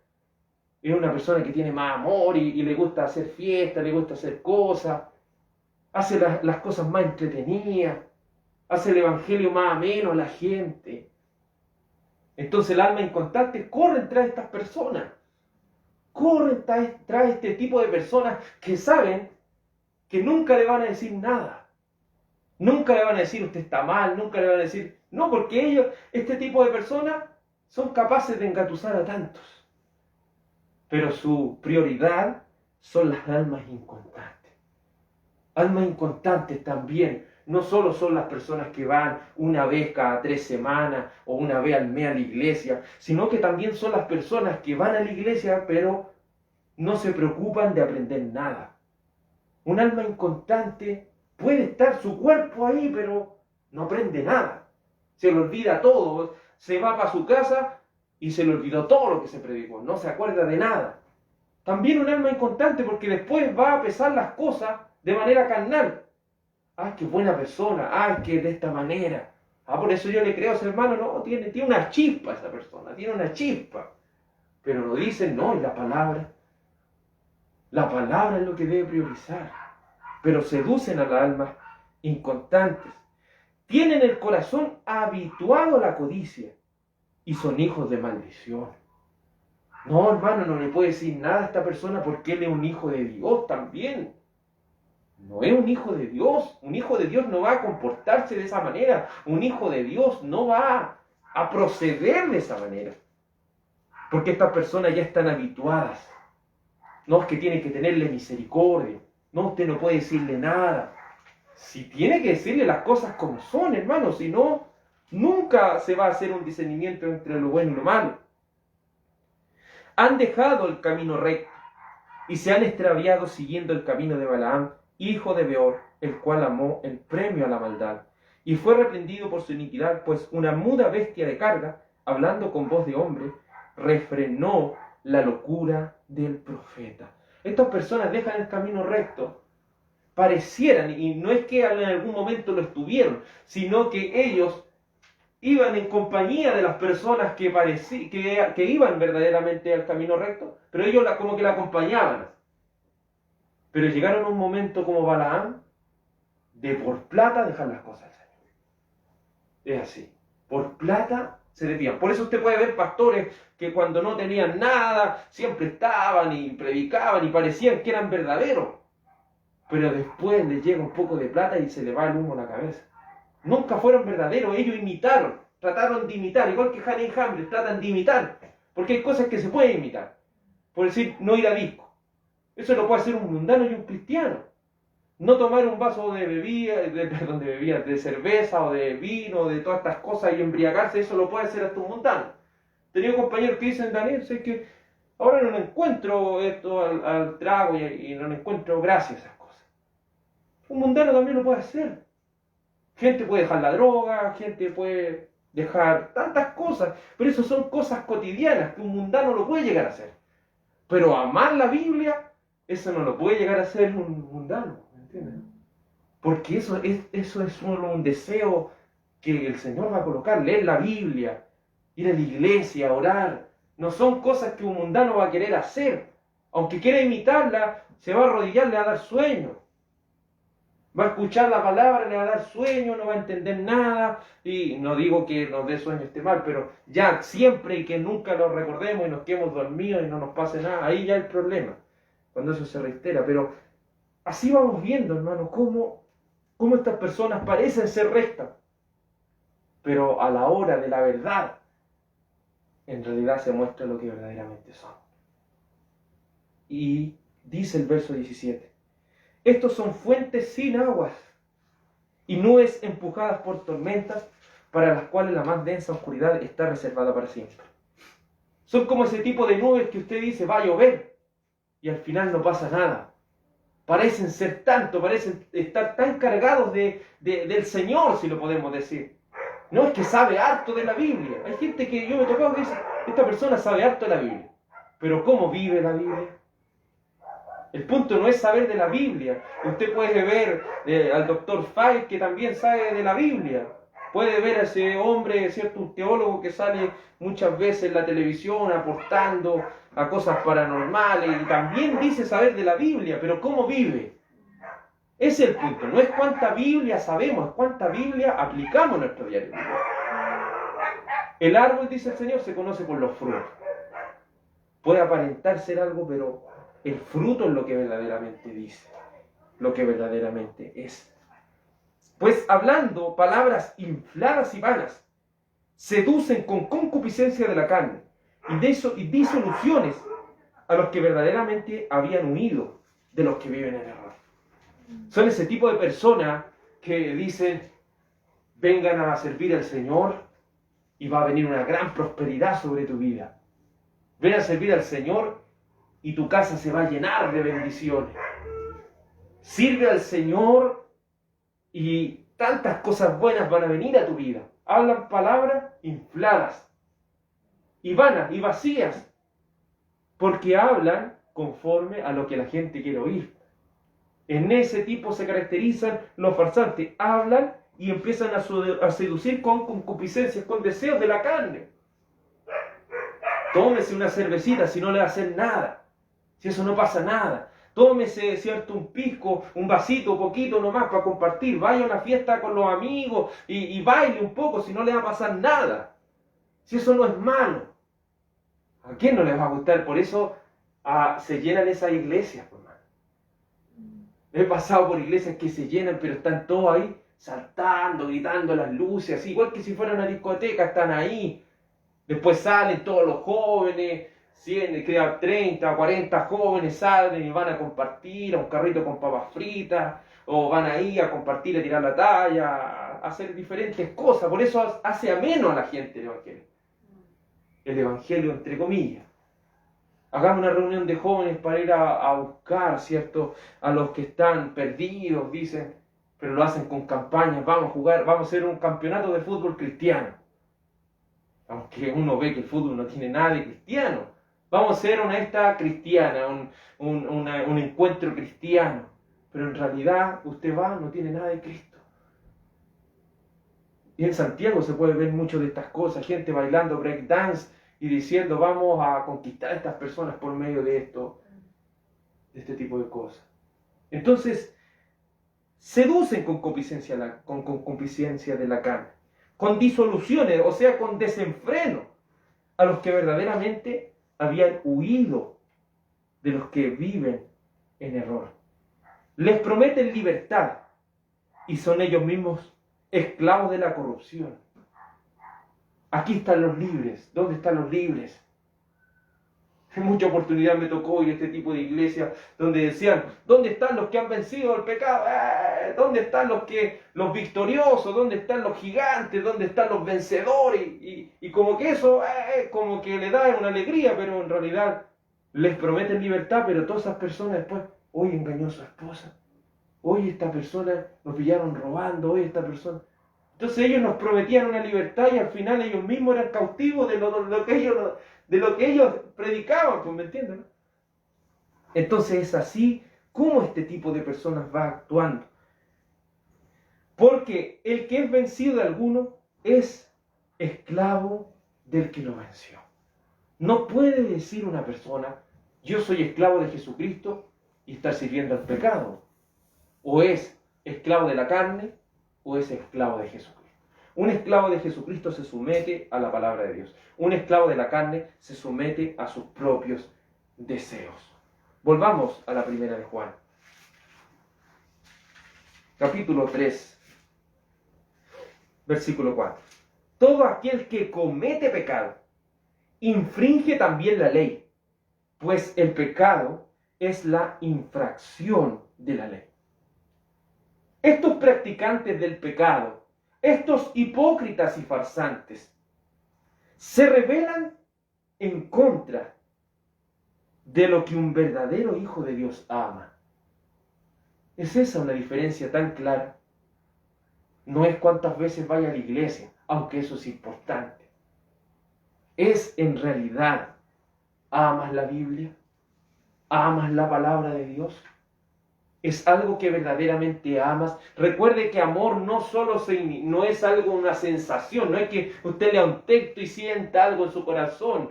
Es una persona que tiene más amor y le gusta hacer fiestas, le gusta hacer cosas, hace las cosas más entretenidas, hace el evangelio más ameno a la gente. Entonces el alma inconstante corre tras estas personas, corre tras este tipo de personas que saben que nunca le van a decir nada. Nunca le van a decir usted está mal, nunca le van a decir, no, porque ellos, este tipo de personas, son capaces de engatusar a tantos. Pero su prioridad son las almas inconstantes. Almas inconstantes también, no solo son las personas que van una vez cada 3 semanas o una vez al mes a la iglesia, sino que también son las personas que van a la iglesia pero no se preocupan de aprender nada. Un alma inconstante puede estar su cuerpo ahí, pero no aprende nada. Se le olvida todo. Se va para su casa y se le olvidó todo lo que se predicó. No se acuerda de nada. También un alma inconstante porque después va a pesar las cosas de manera carnal. Qué buena persona. Es que de esta manera. Por eso yo le creo a ese hermano. No, tiene una chispa esa persona. Tiene una chispa. Pero no dicen, no, y la palabra. La palabra es lo que debe priorizar. Pero seducen a las almas inconstantes. Tienen el corazón habituado a la codicia y son hijos de maldición. No, hermano, no le puede decir nada a esta persona porque él es un hijo de Dios también. No es un hijo de Dios. Un hijo de Dios no va a comportarse de esa manera. Un hijo de Dios no va a proceder de esa manera. Porque estas personas ya están habituadas. No es que tiene que tenerle misericordia. No, usted no puede decirle nada. Si tiene que decirle las cosas como son, hermano, si no, nunca se va a hacer un discernimiento entre lo bueno y lo malo. Han dejado el camino recto y se han extraviado siguiendo el camino de Balaam, hijo de Beor, el cual amó el premio a la maldad. Y fue reprendido por su iniquidad, pues una muda bestia de carga, hablando con voz de hombre, refrenó la locura del profeta. Estas personas dejan el camino recto, parecieran, y no es que en algún momento lo estuvieron, sino que ellos iban en compañía de las personas que iban verdaderamente al camino recto, pero ellos como que la acompañaban. Pero llegaron a un momento como Balaam, de por plata dejar las cosas al Señor. Es así, por plata se desvían. Por eso usted puede ver pastores que cuando no tenían nada, siempre estaban y predicaban y parecían que eran verdaderos. Pero después les llega un poco de plata y se le va el humo a la cabeza. Nunca fueron verdaderos, ellos imitaron, trataron de imitar, igual que Jane y Hambre, tratan de imitar, porque hay cosas que se pueden imitar. Por decir, no ir a disco. Eso lo puede hacer un mundano y un cristiano. No tomar un vaso de de cerveza o de vino, de todas estas cosas y embriagarse, eso lo puede hacer hasta un mundano. Tenía compañeros que dicen, Daniel, sé que ahora no encuentro esto al trago y no encuentro gracia a esas cosas. Un mundano también lo puede hacer. Gente puede dejar la droga, gente puede dejar tantas cosas, pero eso son cosas cotidianas que un mundano lo puede llegar a hacer. Pero amar la Biblia, eso no lo puede llegar a hacer un mundano, ¿me entiendes? Porque eso es solo un deseo que el Señor va a colocar, leer la Biblia, ir a la iglesia, orar. No son cosas que un mundano va a querer hacer. Aunque quiera imitarla, se va a arrodillar, le va a dar sueño. Va a escuchar la palabra, le va a dar sueño, no va a entender nada. Y no digo que nos dé sueño esté mal, pero ya siempre y que nunca lo recordemos y nos quedemos dormidos y no nos pase nada, ahí ya el problema, cuando eso se reitera. Pero así vamos viendo, hermano, cómo estas personas parecen ser rectas, pero a la hora de la verdad, en realidad se muestra lo que verdaderamente son. Y dice el verso 17. Estos son fuentes sin aguas y nubes empujadas por tormentas, para las cuales la más densa oscuridad está reservada para siempre. Son como ese tipo de nubes que usted dice va a llover y al final no pasa nada. Parecen ser tanto, parecen estar tan cargados del Señor, si lo podemos decir. No es que sabe harto de la Biblia. Hay gente que yo me he tocado que dice, esta persona sabe harto de la Biblia. Pero ¿cómo vive la Biblia? El punto no es saber de la Biblia. Usted puede ver al doctor Fay, que también sabe de la Biblia. Puede ver a ese hombre, ¿cierto? Un teólogo que sale muchas veces en la televisión aportando a cosas paranormales y también dice saber de la Biblia, pero ¿cómo vive? Ese es el punto. No es cuánta Biblia sabemos, es cuánta Biblia aplicamos en nuestro diario vivir. El árbol, dice el Señor, se conoce por los frutos. Puede aparentar ser algo, pero el fruto es lo que verdaderamente dice, lo que verdaderamente es. Pues hablando palabras infladas y vanas, seducen con concupiscencia de la carne y disoluciones a los que verdaderamente habían huido de los que viven en error. Son ese tipo de personas que dicen, vengan a servir al Señor y va a venir una gran prosperidad sobre tu vida. Ven a servir al Señor y tu casa se va a llenar de bendiciones. Sirve al Señor y tantas cosas buenas van a venir a tu vida. Hablan palabras infladas y vanas y vacías, porque hablan conforme a lo que la gente quiere oír. En ese tipo se caracterizan los farsantes. Hablan y empiezan a seducir con concupiscencias, con deseos de la carne. Tómese una cervecita si no le va a hacer nada, si eso no pasa nada. Tómese, ¿cierto?, un pisco, un vasito, poquito nomás para compartir. Vaya a una fiesta con los amigos y baile un poco, si no le va a pasar nada. Si eso no es malo. ¿A quién no les va a gustar? Por eso se llenan esas iglesias, hermano. He pasado por iglesias que se llenan, pero están todos ahí saltando, gritando las luces, así, igual que si fuera una discoteca, están ahí. Después salen todos los jóvenes, 100, quedan 30, 40 jóvenes, salen y van a compartir a un carrito con papas fritas, o van ahí a compartir, a tirar la talla, a hacer diferentes cosas. Por eso hace ameno a la gente el Evangelio. El Evangelio, entre comillas. Hagamos una reunión de jóvenes para ir a buscar, ¿cierto?, a los que están perdidos, dicen, pero lo hacen con campañas. Vamos a jugar, vamos a hacer un campeonato de fútbol cristiano. Aunque uno ve que el fútbol no tiene nada de cristiano. Vamos a hacer una esta cristiana, un encuentro cristiano. Pero en realidad usted va, no tiene nada de Cristo. Y en Santiago se puede ver mucho de estas cosas, gente bailando breakdance y diciendo vamos a conquistar a estas personas por medio de esto, de este tipo de cosas. Entonces, seducen con concupiscencia de la carne, con disoluciones, o sea, con desenfreno, a los que verdaderamente habían huido de los que viven en error. Les prometen libertad y son ellos mismos esclavos de la corrupción. Aquí están los libres. ¿Dónde están los libres? En mucha oportunidad me tocó ir a este tipo de iglesias donde decían, ¿dónde están los que han vencido el pecado? ¿Dónde están los victoriosos? ¿Dónde están los gigantes? ¿Dónde están los vencedores? Y como que eso, como que le da una alegría, pero en realidad les prometen libertad, pero todas esas personas después, hoy engañó a su esposa, hoy esta persona nos pillaron robando, hoy esta persona... Entonces ellos nos prometían una libertad y al final ellos mismos eran cautivos de lo que ellos predicaban, pues, ¿me entienden? Entonces es así como este tipo de personas va actuando. Porque el que es vencido de alguno es esclavo del que lo venció. No puede decir una persona, yo soy esclavo de Jesucristo y estar sirviendo al pecado. O es esclavo de la carne, o es esclavo de Jesucristo. Un esclavo de Jesucristo se somete a la palabra de Dios. Un esclavo de la carne se somete a sus propios deseos. Volvamos a la primera de Juan. Capítulo 3, versículo 4. Todo aquel que comete pecado, infringe también la ley, pues el pecado es la infracción de la ley. Estos practicantes del pecado, estos hipócritas y farsantes, se rebelan en contra de lo que un verdadero Hijo de Dios ama. ¿Es esa una diferencia tan clara? No es cuántas veces vaya a la iglesia, aunque eso es importante. ¿Es en realidad, amas la Biblia? ¿Amas la palabra de Dios? ¿Es algo que verdaderamente amas? Recuerde que amor no es algo, una sensación, no es que usted lea un texto y sienta algo en su corazón.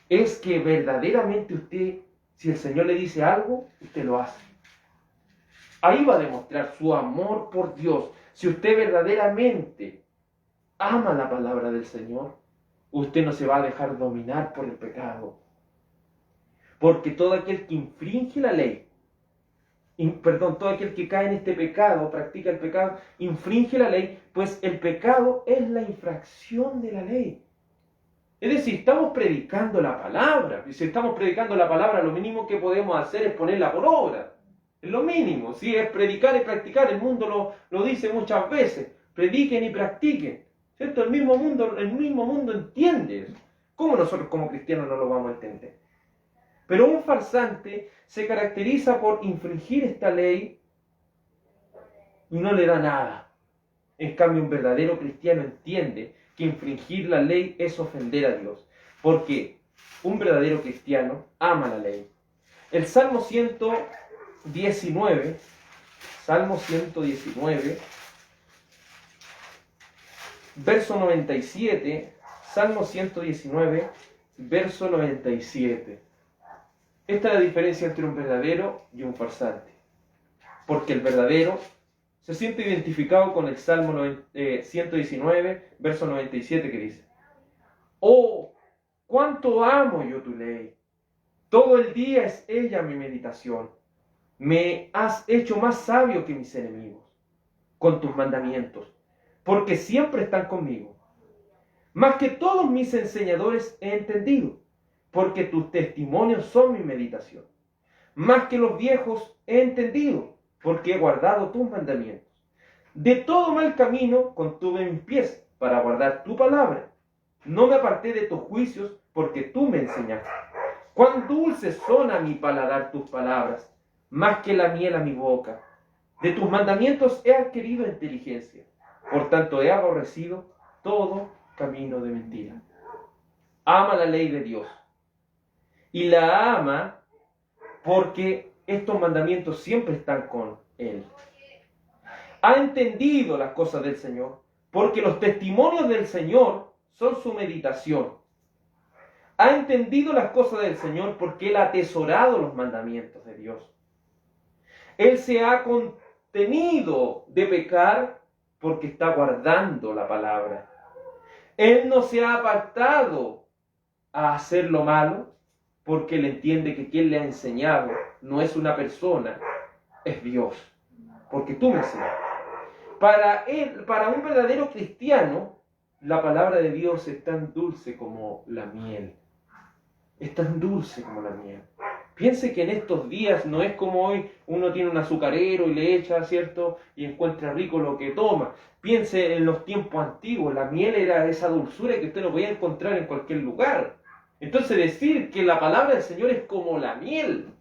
Es que verdaderamente usted, si el Señor le dice algo, usted lo hace. Ahí va a demostrar su amor por Dios. Si usted verdaderamente ama la palabra del Señor, usted no se va a dejar dominar por el pecado. Porque todo aquel que infringe la ley, todo aquel que cae en este pecado, practica el pecado, infringe la ley, pues el pecado es la infracción de la ley. Es decir, estamos predicando la palabra. Y si estamos predicando la palabra, lo mínimo que podemos hacer es ponerla por obra. Es lo mínimo, ¿sí? Es predicar y practicar. El mundo lo dice muchas veces. Prediquen y practiquen. ¿Cierto? El mismo mundo entiende eso. ¿Cómo nosotros como cristianos no lo vamos a entender? Pero un farsante se caracteriza por infringir esta ley y no le da nada. En cambio, un verdadero cristiano entiende que infringir la ley es ofender a Dios. Porque un verdadero cristiano ama la ley. El Salmo 119, verso 97, Salmo 119, verso 97. Esta es la diferencia entre un verdadero y un farsante. Porque el verdadero se siente identificado con el Salmo 119, verso 97, que dice: Oh, cuánto amo yo tu ley. Todo el día es ella mi meditación. Me has hecho más sabio que mis enemigos con tus mandamientos, porque siempre están conmigo. Más que todos mis enseñadores he entendido, porque tus testimonios son mi meditación. Más que los viejos he entendido, porque he guardado tus mandamientos. De todo mal camino contuve mis pies para guardar tu palabra. No me aparté de tus juicios, porque tú me enseñaste. Cuán dulces son a mi paladar tus palabras, más que la miel a mi boca. De tus mandamientos he adquirido inteligencia, por tanto he aborrecido todo camino de mentira. Ama la ley de Dios, y la ama porque estos mandamientos siempre están con Él. Ha entendido las cosas del Señor, porque los testimonios del Señor son su meditación. Ha entendido las cosas del Señor porque Él ha atesorado los mandamientos de Dios. Él se ha contenido de pecar porque está guardando la palabra. Él no se ha apartado a hacer lo malo porque Él entiende que quien le ha enseñado no es una persona, es Dios. Porque tú me enseñaste. Para un verdadero cristiano, la palabra de Dios es tan dulce como la miel. Es tan dulce como la miel. Piense que en estos días no es como hoy, uno tiene un azucarero y le echa, ¿cierto? Y encuentra rico lo que toma. Piense en los tiempos antiguos, la miel era esa dulzura que usted no podía encontrar en cualquier lugar. Entonces decir que la palabra del Señor es como la miel,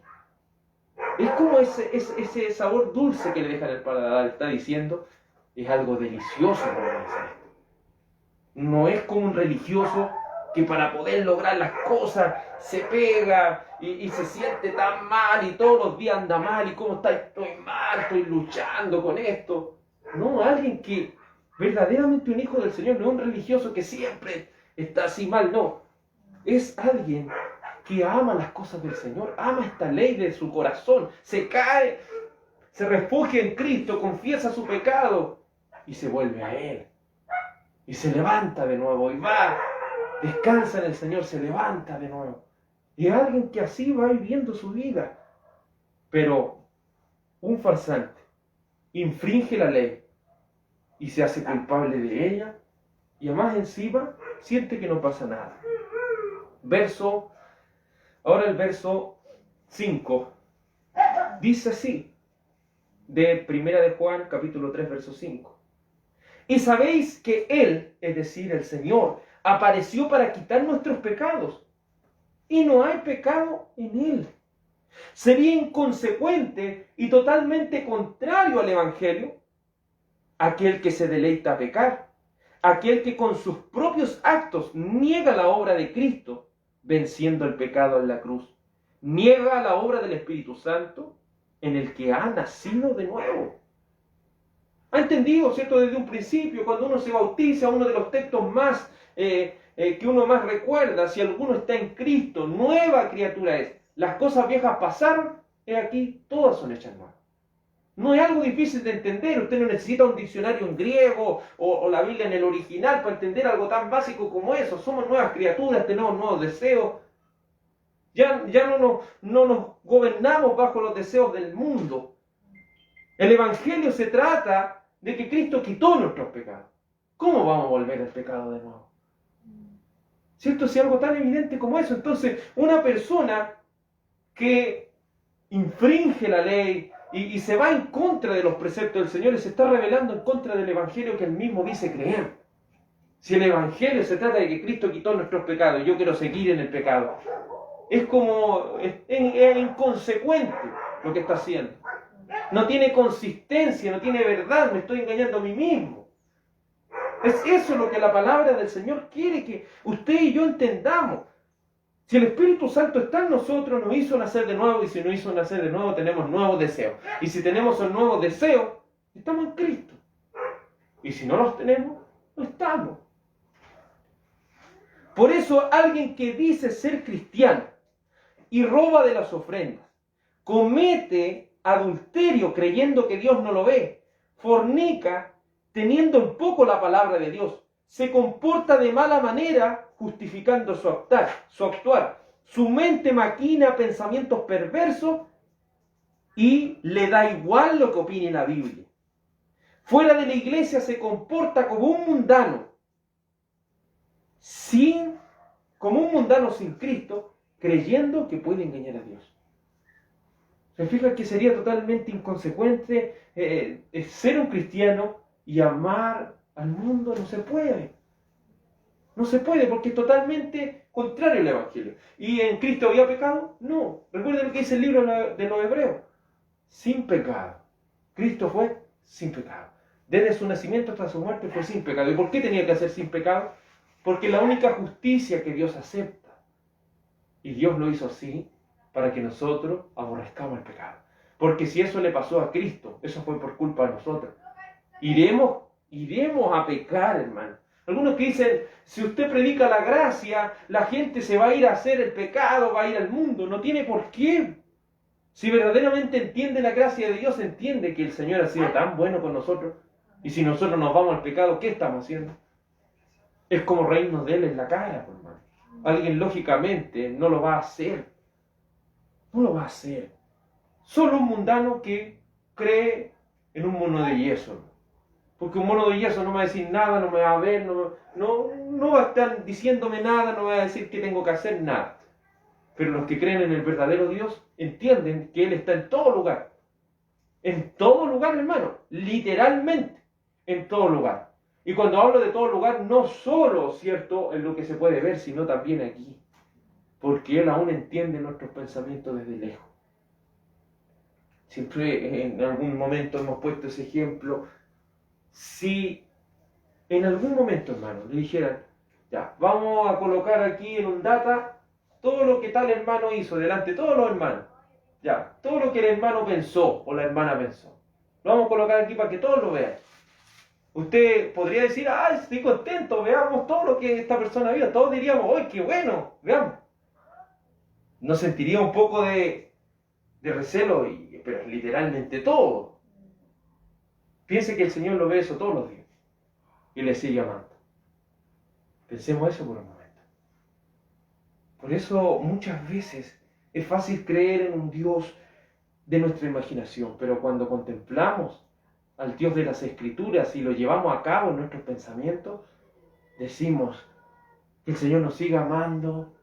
es como ese sabor dulce que le deja en el paladar, está diciendo, es algo delicioso para nosotros. No es como un religioso que para poder lograr las cosas se pega y se siente tan mal y todos los días anda mal y cómo está, estoy mal, estoy luchando con esto. No, alguien que verdaderamente un hijo del Señor, no es un religioso que siempre está así mal, no. Es alguien que ama las cosas del Señor, ama esta ley de su corazón, se cae, se refugia en Cristo, confiesa su pecado y se vuelve a Él. Y se levanta de nuevo y va, descansa en el Señor, se levanta de nuevo. Y es alguien que así va viviendo su vida. Pero un farsante infringe la ley y se hace culpable de ella y además encima siente que no pasa nada. Ahora el verso 5 dice así, de 1 de Juan, capítulo 3, verso 5. Y sabéis que Él, es decir, el Señor, apareció para quitar nuestros pecados. Y no hay pecado en Él. Sería inconsecuente y totalmente contrario al Evangelio aquel que se deleita a pecar, aquel que con sus propios actos niega la obra de Cristo, venciendo el pecado en la cruz. Niega la obra del Espíritu Santo, en el que ha nacido de nuevo. Ha entendido, ¿cierto? Desde un principio, cuando uno se bautiza, uno de los textos más que uno más recuerda, si alguno está en Cristo, nueva criatura es. Las cosas viejas pasaron, he aquí, todas son hechas nuevas. No es algo difícil de entender. Usted no necesita un diccionario en griego o la Biblia en el original para entender algo tan básico como eso. Somos nuevas criaturas, tenemos nuevos deseos. Ya no nos gobernamos bajo los deseos del mundo. El Evangelio se trata de que Cristo quitó nuestros pecados. ¿Cómo vamos a volver al pecado de nuevo? ¿Cierto? Si algo tan evidente como eso. Entonces, una persona que infringe la ley y se va en contra de los preceptos del Señor y se está rebelando en contra del Evangelio que Él mismo dice creer. Si el Evangelio se trata de que Cristo quitó nuestros pecados y yo quiero seguir en el pecado, es inconsecuente lo que está haciendo. No tiene consistencia, no tiene verdad, me estoy engañando a mí mismo. Es eso lo que la palabra del Señor quiere que usted y yo entendamos. Si el Espíritu Santo está en nosotros, nos hizo nacer de nuevo, y si nos hizo nacer de nuevo, tenemos nuevos deseos. Y si tenemos un nuevo deseo, estamos en Cristo. Y si no los tenemos, no estamos. Por eso alguien que dice ser cristiano y roba de las ofrendas, comete adulterio creyendo que Dios no lo ve, fornica teniendo en poco la palabra de Dios, se comporta de mala manera justificando su actuar. Su mente maquina pensamientos perversos y le da igual lo que opine la Biblia. Fuera de la iglesia se comporta como un mundano, sin Cristo, creyendo que puede engañar a Dios. ¿Se fija que sería totalmente inconsecuente ser un cristiano y amar al mundo? No se puede. No se puede porque es totalmente contrario al Evangelio. ¿Y en Cristo había pecado? No. Recuerden lo que dice el libro de los Hebreos. Sin pecado. Cristo fue sin pecado. Desde su nacimiento hasta su muerte fue sin pecado. ¿Y por qué tenía que ser sin pecado? Porque la única justicia que Dios acepta. Y Dios lo hizo así para que nosotros aborrezcamos el pecado. Porque si eso le pasó a Cristo, eso fue por culpa de nosotros. Iremos a pecar, hermano. Algunos que dicen, si usted predica la gracia, la gente se va a ir a hacer el pecado, va a ir al mundo. No tiene por qué. Si verdaderamente entiende la gracia de Dios, entiende que el Señor ha sido tan bueno con nosotros. Y si nosotros nos vamos al pecado, ¿qué estamos haciendo? Es como reírnos de Él en la cara, hermano. Alguien lógicamente no lo va a hacer. No lo va a hacer. Solo un mundano que cree en un mono de yeso, ¿no? Porque un mono de yeso no me va a decir nada, no me va a ver, no va a estar diciéndome nada, no va a decir qué tengo que hacer, nada. Pero los que creen en el verdadero Dios entienden que Él está en todo lugar. En todo lugar, hermano. Literalmente, en todo lugar. Y cuando hablo de todo lugar, no solo, ¿cierto?, en lo que se puede ver, sino también aquí. Porque Él aún entiende nuestros pensamientos desde lejos. Siempre en algún momento hemos puesto ese ejemplo. Si en algún momento, hermano, le dijeran, ya, vamos a colocar aquí en un data todo lo que tal hermano hizo delante de todos los hermanos. Ya, todo lo que el hermano pensó o la hermana pensó. Lo vamos a colocar aquí para que todos lo vean. Usted podría decir, ¡ay, estoy contento! Veamos todo lo que esta persona vio. Todos diríamos, ¡ay, qué bueno! Veamos. ¿No sentiría un poco de recelo? Pero literalmente todo. Piense que el Señor lo ve eso todos los días y le sigue amando. Pensemos eso por un momento. Por eso muchas veces es fácil creer en un Dios de nuestra imaginación, pero cuando contemplamos al Dios de las Escrituras y lo llevamos a cabo en nuestros pensamientos, decimos que el Señor nos siga amando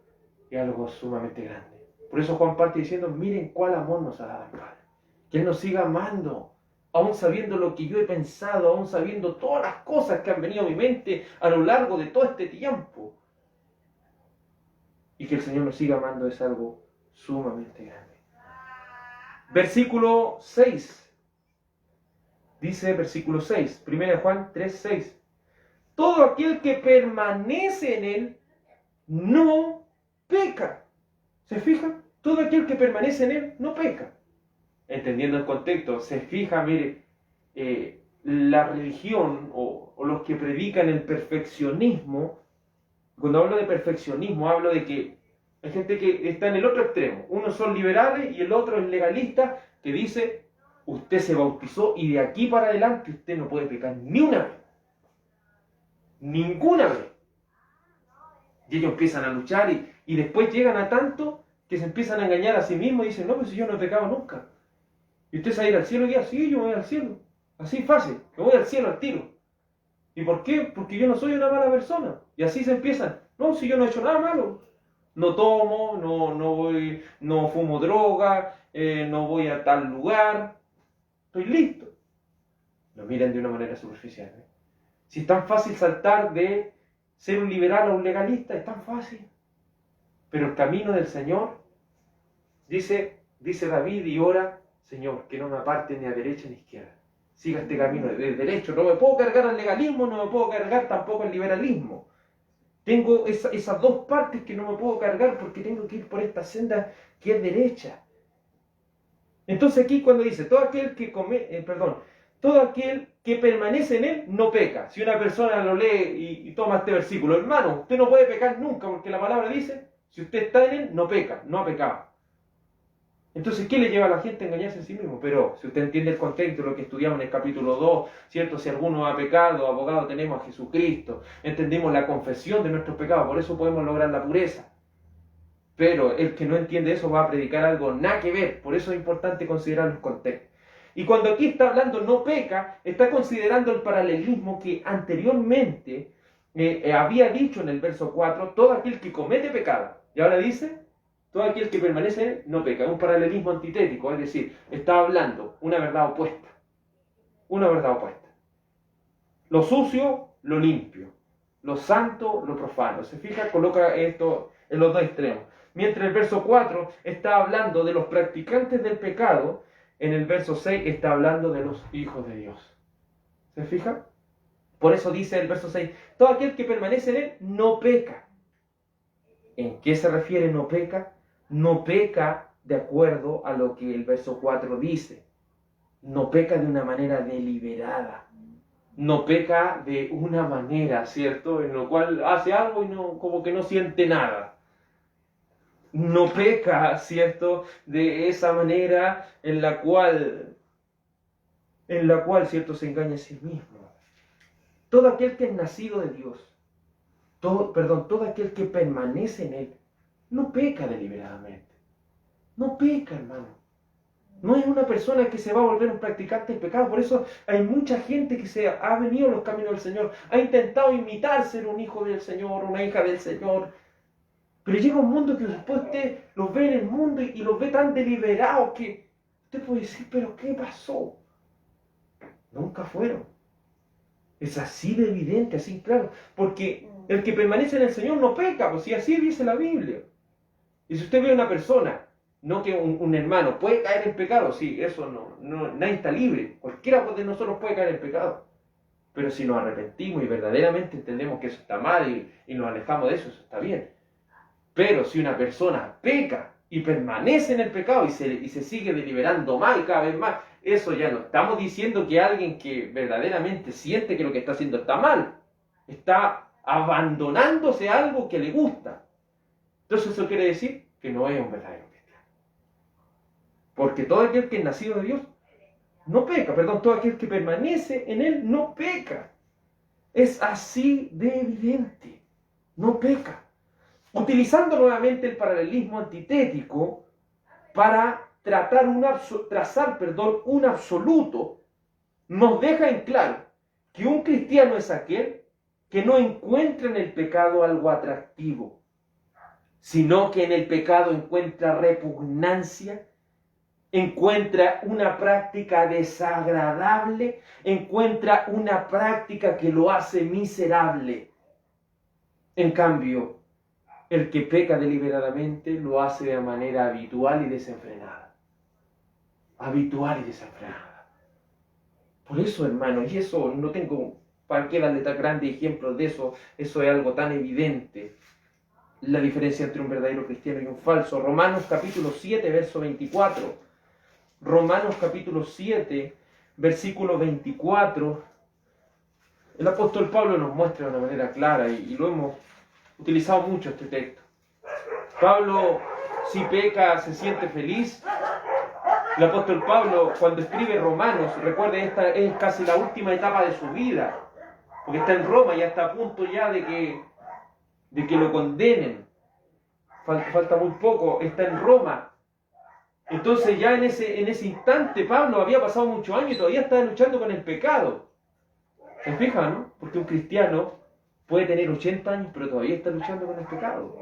es algo sumamente grande. Por eso Juan parte diciendo, miren cuál amor nos ha dado el Padre. Que Él nos siga amando, aún sabiendo lo que yo he pensado, aún sabiendo todas las cosas que han venido a mi mente a lo largo de todo este tiempo. Y que el Señor nos siga amando es algo sumamente grande. Versículo 6. Dice versículo 6, 1 Juan 3:6. todo aquel que permanece en él no peca. ¿Se fijan? Todo aquel que permanece en él no peca. Entendiendo el contexto, se fija, mire, la religión o los que predican el perfeccionismo, cuando hablo de perfeccionismo, hablo de que hay gente que está en el otro extremo. Unos son liberales y el otro es legalista, que dice, usted se bautizó y de aquí para adelante usted no puede pecar ni una vez. Ninguna vez. Y ellos empiezan a luchar y después llegan a tanto que se empiezan a engañar a sí mismos y dicen, no, pues si yo no he pecado nunca. ¿Y usted se va a ir al cielo? Y ya, sí, yo me voy al cielo. Así fácil, me voy al cielo al tiro. ¿Y por qué? Porque yo no soy una mala persona. Y así se empiezan. No, si yo no he hecho nada malo. No tomo, no fumo droga, no voy a tal lugar. Estoy listo. Lo miran de una manera superficial. Si es tan fácil saltar de ser un liberal a un legalista, es tan fácil. Pero el camino del Señor, dice David y ora, Señor, que no me aparte ni a derecha ni a izquierda. Siga este camino de derecho. No me puedo cargar al legalismo, no me puedo cargar tampoco al liberalismo. Tengo esas dos partes que no me puedo cargar porque tengo que ir por esta senda que es derecha. Entonces aquí cuando dice, todo aquel que permanece en él no peca. Si una persona lo lee y toma este versículo, hermano, usted no puede pecar nunca porque la palabra dice, si usted está en él, no peca, no ha pecado. Entonces, ¿qué le lleva a la gente a engañarse en sí mismo? Pero, si usted entiende el contexto, lo que estudiamos en el capítulo 2, ¿cierto? Si alguno ha pecado, abogado tenemos a Jesucristo, entendimos la confesión de nuestros pecados, por eso podemos lograr la pureza. Pero el que no entiende eso va a predicar algo nada que ver, por eso es importante considerar los contextos. Y cuando aquí está hablando no peca, está considerando el paralelismo que anteriormente había dicho en el verso 4, todo aquel que comete pecado. Y ahora dice, todo aquel que permanece en él no peca. Es un paralelismo antitético, es decir, está hablando una verdad opuesta. Una verdad opuesta. Lo sucio, lo limpio. Lo santo, lo profano. Se fija, coloca esto en los dos extremos. Mientras el verso 4 está hablando de los practicantes del pecado, en el verso 6 está hablando de los hijos de Dios. ¿Se fija? Por eso dice el verso 6, todo aquel que permanece en él no peca. ¿En qué se refiere no peca? No peca de acuerdo a lo que el verso 4 dice. No peca de una manera deliberada. No peca de una manera, ¿cierto? En lo cual hace algo y no, como que no siente nada. No peca, ¿cierto? De esa manera en la cual, ¿cierto? Se engaña a sí mismo. Todo aquel que es nacido de Dios, todo aquel que permanece en él, no peca deliberadamente. No peca, hermano. No es una persona que se va a volver un practicante del pecado. Por eso hay mucha gente que ha venido a los caminos del Señor, ha intentado imitar ser un hijo del Señor, una hija del Señor. Pero llega un mundo que después usted los ve en el mundo y los ve tan deliberados que usted puede decir, ¿pero qué pasó? Nunca fueron. Es así de evidente, así claro. Porque el que permanece en el Señor no peca, pues si así dice la Biblia. Y si usted ve a una persona, no que un hermano, puede caer en pecado, sí, eso no, nadie está libre. Cualquiera de nosotros puede caer en pecado. Pero si nos arrepentimos y verdaderamente entendemos que eso está mal y nos alejamos de eso, eso está bien. Pero si una persona peca y permanece en el pecado y se sigue deliberando más y cada vez más, eso ya no estamos diciendo que alguien que verdaderamente siente que lo que está haciendo está mal, está abandonándose a algo que le gusta. Entonces eso quiere decir que no es un verdadero cristiano. Porque todo aquel que es nacido de Dios no peca, todo aquel que permanece en él no peca. Es así de evidente, no peca. Utilizando nuevamente el paralelismo antitético para trazar un absoluto, nos deja en claro que un cristiano es aquel que no encuentra en el pecado algo atractivo, sino que en el pecado encuentra repugnancia, encuentra una práctica desagradable, encuentra una práctica que lo hace miserable. En cambio, el que peca deliberadamente lo hace de manera habitual y desenfrenada. Habitual y desenfrenada. Por eso, hermano, y eso no tengo ¿Para qué darle tan grandes ejemplos de eso? Eso es algo tan evidente. La diferencia entre un verdadero cristiano y un falso. Romanos capítulo 7, verso 24. Romanos capítulo 7, versículo 24. El apóstol Pablo nos muestra de una manera clara y lo hemos utilizado mucho este texto. Pablo, si peca, se siente feliz. El apóstol Pablo, cuando escribe Romanos, recuerden, esta es casi la última etapa de su vida, porque está en Roma, ya está a punto ya de que lo condenen. Falta muy poco, está en Roma. Entonces ya en ese instante Pablo había pasado muchos años y todavía estaba luchando con el pecado. ¿Se fijan, no? Porque un cristiano puede tener 80 años, pero todavía está luchando con el pecado.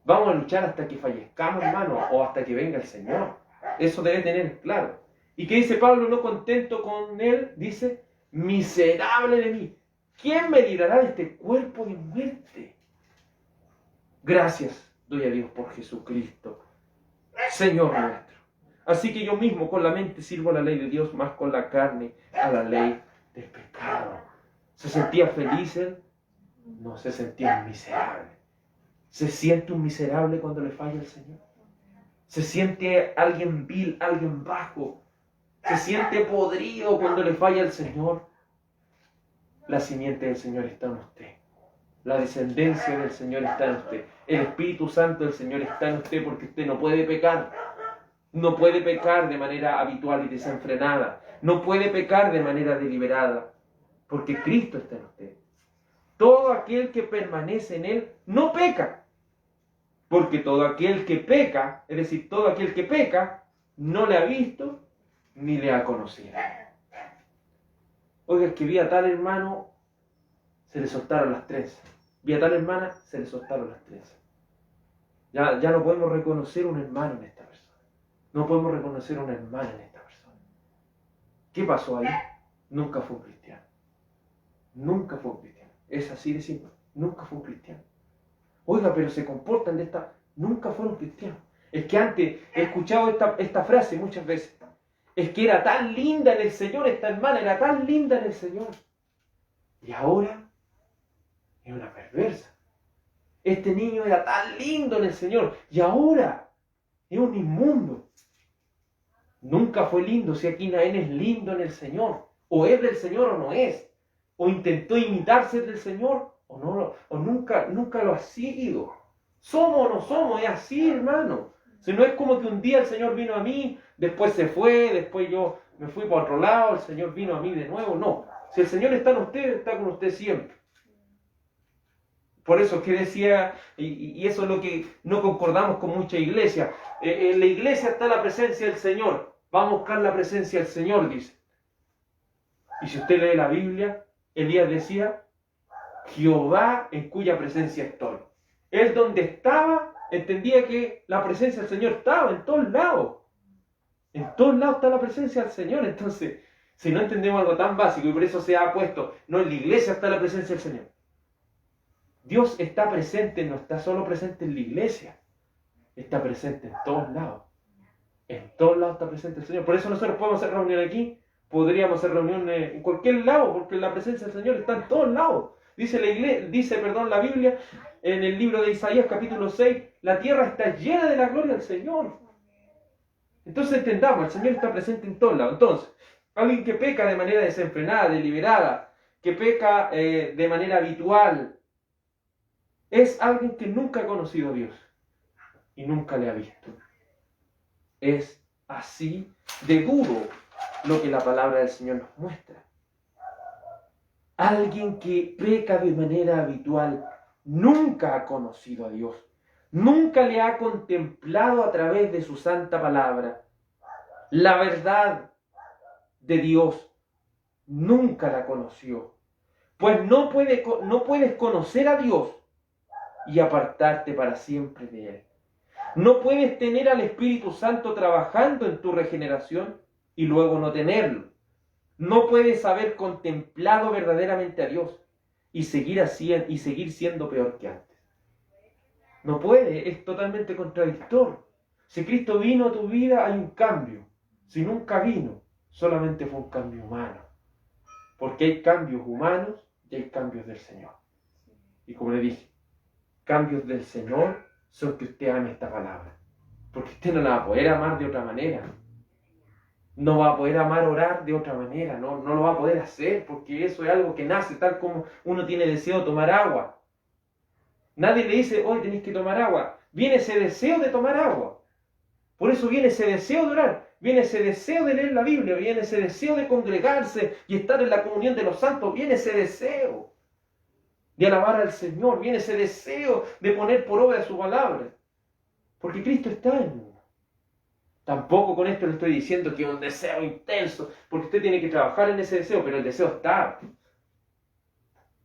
Vamos a luchar hasta que fallezcamos, hermano, o hasta que venga el Señor. Eso debe tener claro. ¿Y qué dice Pablo? No contento con él, dice, miserable de mí. ¿Quién me librará de este cuerpo de muerte? Gracias doy a Dios por Jesucristo, Señor nuestro. Así que yo mismo con la mente sirvo a la ley de Dios, más con la carne a la ley del pecado. ¿Se sentía feliz él? No, se sentía un miserable. ¿Se siente un miserable cuando le falla el Señor? ¿Se siente alguien vil, alguien bajo? ¿Se siente podrido cuando le falla el Señor? La simiente del Señor está en usted. La descendencia del Señor está en usted. El Espíritu Santo del Señor está en usted porque usted no puede pecar. No puede pecar de manera habitual y desenfrenada. No puede pecar de manera deliberada porque Cristo está en usted. Todo aquel que permanece en Él no peca. Porque todo aquel que peca, es decir, todo aquel que peca, no le ha visto ni le ha conocido. Oiga, es que vi a tal hermano, se le soltaron las trenzas. Vi a tal hermana, se le soltaron las trenzas. Ya no podemos reconocer un hermano en esta persona. No podemos reconocer una hermana en esta persona. ¿Qué pasó ahí? Nunca fue un cristiano. Nunca fue un cristiano. Es así de simple. Nunca fue un cristiano. Oiga, pero se comportan de esta... Nunca fueron cristianos. Es que antes he escuchado esta frase muchas veces. Es que era tan linda en el Señor, esta hermana era tan linda en el Señor. Y ahora es una perversa. Este niño era tan lindo en el Señor. Y ahora es un inmundo. Nunca fue lindo si aquí Naén es lindo en el Señor. O es del Señor o no es. O intentó imitarse del Señor o no, o nunca lo ha sido. Somos o no somos, es así, hermano. Si no es como que un día el Señor vino a mí, después se fue, después yo me fui para otro lado, el Señor vino a mí de nuevo. No, si el Señor está en usted, está con usted siempre. Por eso que decía, y eso es lo que no concordamos con mucha iglesia. En la iglesia está la presencia del Señor. Vamos a buscar la presencia del Señor, dice. Y si usted lee la Biblia, Elías decía, Jehová en cuya presencia estoy. Él donde estaba, entendía que la presencia del Señor estaba en todos lados. En todos lados está la presencia del Señor. Entonces, si no entendemos algo tan básico, y por eso se ha puesto, no, en la iglesia está la presencia del Señor. Dios está presente, no está solo presente en la iglesia, está presente en todos lados. En todos lados está presente el Señor. Por eso nosotros podemos hacer reunión aquí, podríamos hacer reunión en cualquier lado, porque la presencia del Señor está en todos lados. Dice la Biblia, en el libro de Isaías capítulo 6, la tierra está llena de la gloria del Señor. Entonces entendamos, el Señor está presente en todos lados. Entonces, alguien que peca de manera desenfrenada, deliberada, que peca de manera habitual, es alguien que nunca ha conocido a Dios y nunca le ha visto. Es así de duro lo que la palabra del Señor nos muestra. Alguien que peca de manera habitual nunca ha conocido a Dios, nunca le ha contemplado a través de su santa palabra. La verdad de Dios nunca la conoció. Pues no puedes conocer a Dios y apartarte para siempre de Él. No puedes tener al Espíritu Santo trabajando en tu regeneración y luego no tenerlo. No puedes haber contemplado verdaderamente a Dios y seguir siendo peor que antes. No puede, es totalmente contradictorio. Si Cristo vino a tu vida, hay un cambio. Si nunca vino, solamente fue un cambio humano. Porque hay cambios humanos y hay cambios del Señor. Y como le dije, cambios del Señor son que usted ame esta palabra. Porque usted no la va a poder amar de otra manera. No va a poder amar orar de otra manera. No lo va a poder hacer porque eso es algo que nace tal como uno tiene deseo de tomar agua. Nadie le dice, hoy tenéis que tomar agua. Viene ese deseo de tomar agua. Por eso viene ese deseo de orar. Viene ese deseo de leer la Biblia. Viene ese deseo de congregarse y estar en la comunión de los santos. Viene ese deseo de alabar al Señor. Viene ese deseo de poner por obra su palabra. Porque Cristo está en uno. Tampoco con esto le estoy diciendo que es un deseo intenso, porque usted tiene que trabajar en ese deseo, pero el deseo está.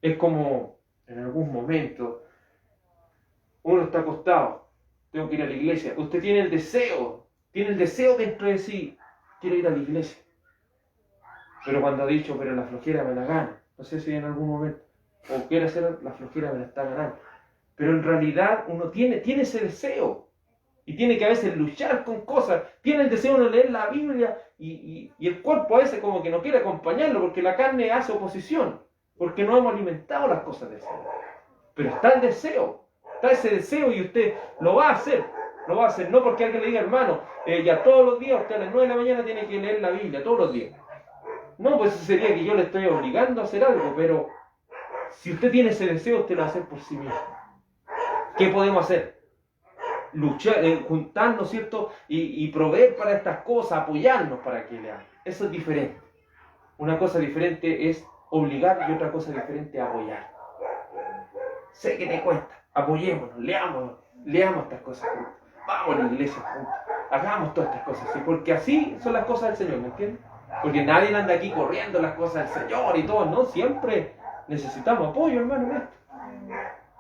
Es como en algún momento uno está acostado, tengo que ir a la iglesia. Usted tiene el deseo dentro de sí, quiero ir a la iglesia. Pero cuando ha dicho, pero la flojera me la gana, no sé si en algún momento, o quiere hacer la flojera me la está ganando. Pero en realidad uno tiene ese deseo. Y tiene que a veces luchar con cosas. Tiene el deseo de leer la Biblia y el cuerpo a veces como que no quiere acompañarlo porque la carne hace oposición. Porque no hemos alimentado las cosas del Señor. Pero está el deseo. Está ese deseo y usted lo va a hacer. Lo va a hacer. No porque alguien le diga, hermano, ya todos los días, usted a las 9 de la mañana tiene que leer la Biblia. Todos los días. No, pues eso sería que yo le estoy obligando a hacer algo. Pero si usted tiene ese deseo, usted lo va a hacer por sí mismo. ¿Qué podemos hacer? Luchar, juntarnos, ¿cierto? Y proveer para estas cosas, apoyarnos para que lean. Eso es diferente. Una cosa diferente es obligar y otra cosa diferente es apoyar. Sé que te cuesta, apoyémonos, leamos estas cosas juntos. Vamos a la iglesia juntos, hagamos todas estas cosas, ¿sí? Porque así son las cosas del Señor, ¿me entiendes? Porque nadie anda aquí corriendo las cosas del Señor y todo, ¿no? Siempre necesitamos apoyo, hermano, en esto.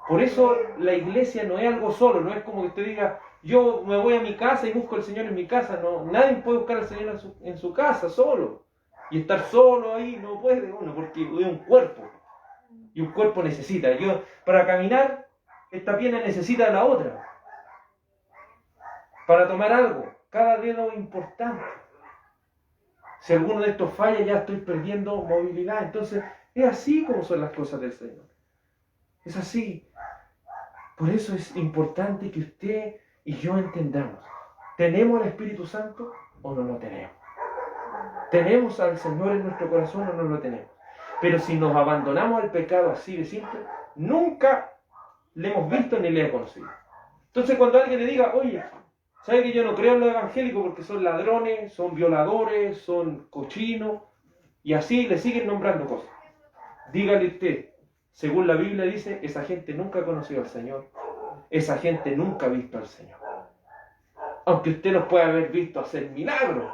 Por eso la iglesia no es algo solo, no es como que usted diga, yo me voy a mi casa y busco al Señor en mi casa. No, nadie puede buscar al Señor en su casa solo. Y estar solo ahí no puede uno, porque es un cuerpo. Y un cuerpo necesita. Para caminar, esta pierna necesita la otra. Para tomar algo, cada dedo es importante. Si alguno de estos falla, ya estoy perdiendo movilidad. Entonces, es así como son las cosas del Señor. Es así. Por eso es importante que usted y yo entendamos. ¿Tenemos al Espíritu Santo o no lo tenemos? ¿Tenemos al Señor en nuestro corazón o no lo tenemos? Pero si nos abandonamos al pecado así de simple, nunca le hemos visto ni le hemos conocido. Entonces cuando alguien le diga, oye, ¿sabe que yo no creo en los evangélicos porque son ladrones, son violadores, son cochinos? Y así le siguen nombrando cosas. Dígale usted, según la Biblia dice, esa gente nunca ha conocido al Señor. Esa gente nunca ha visto al Señor. Aunque usted los pueda haber visto hacer milagros.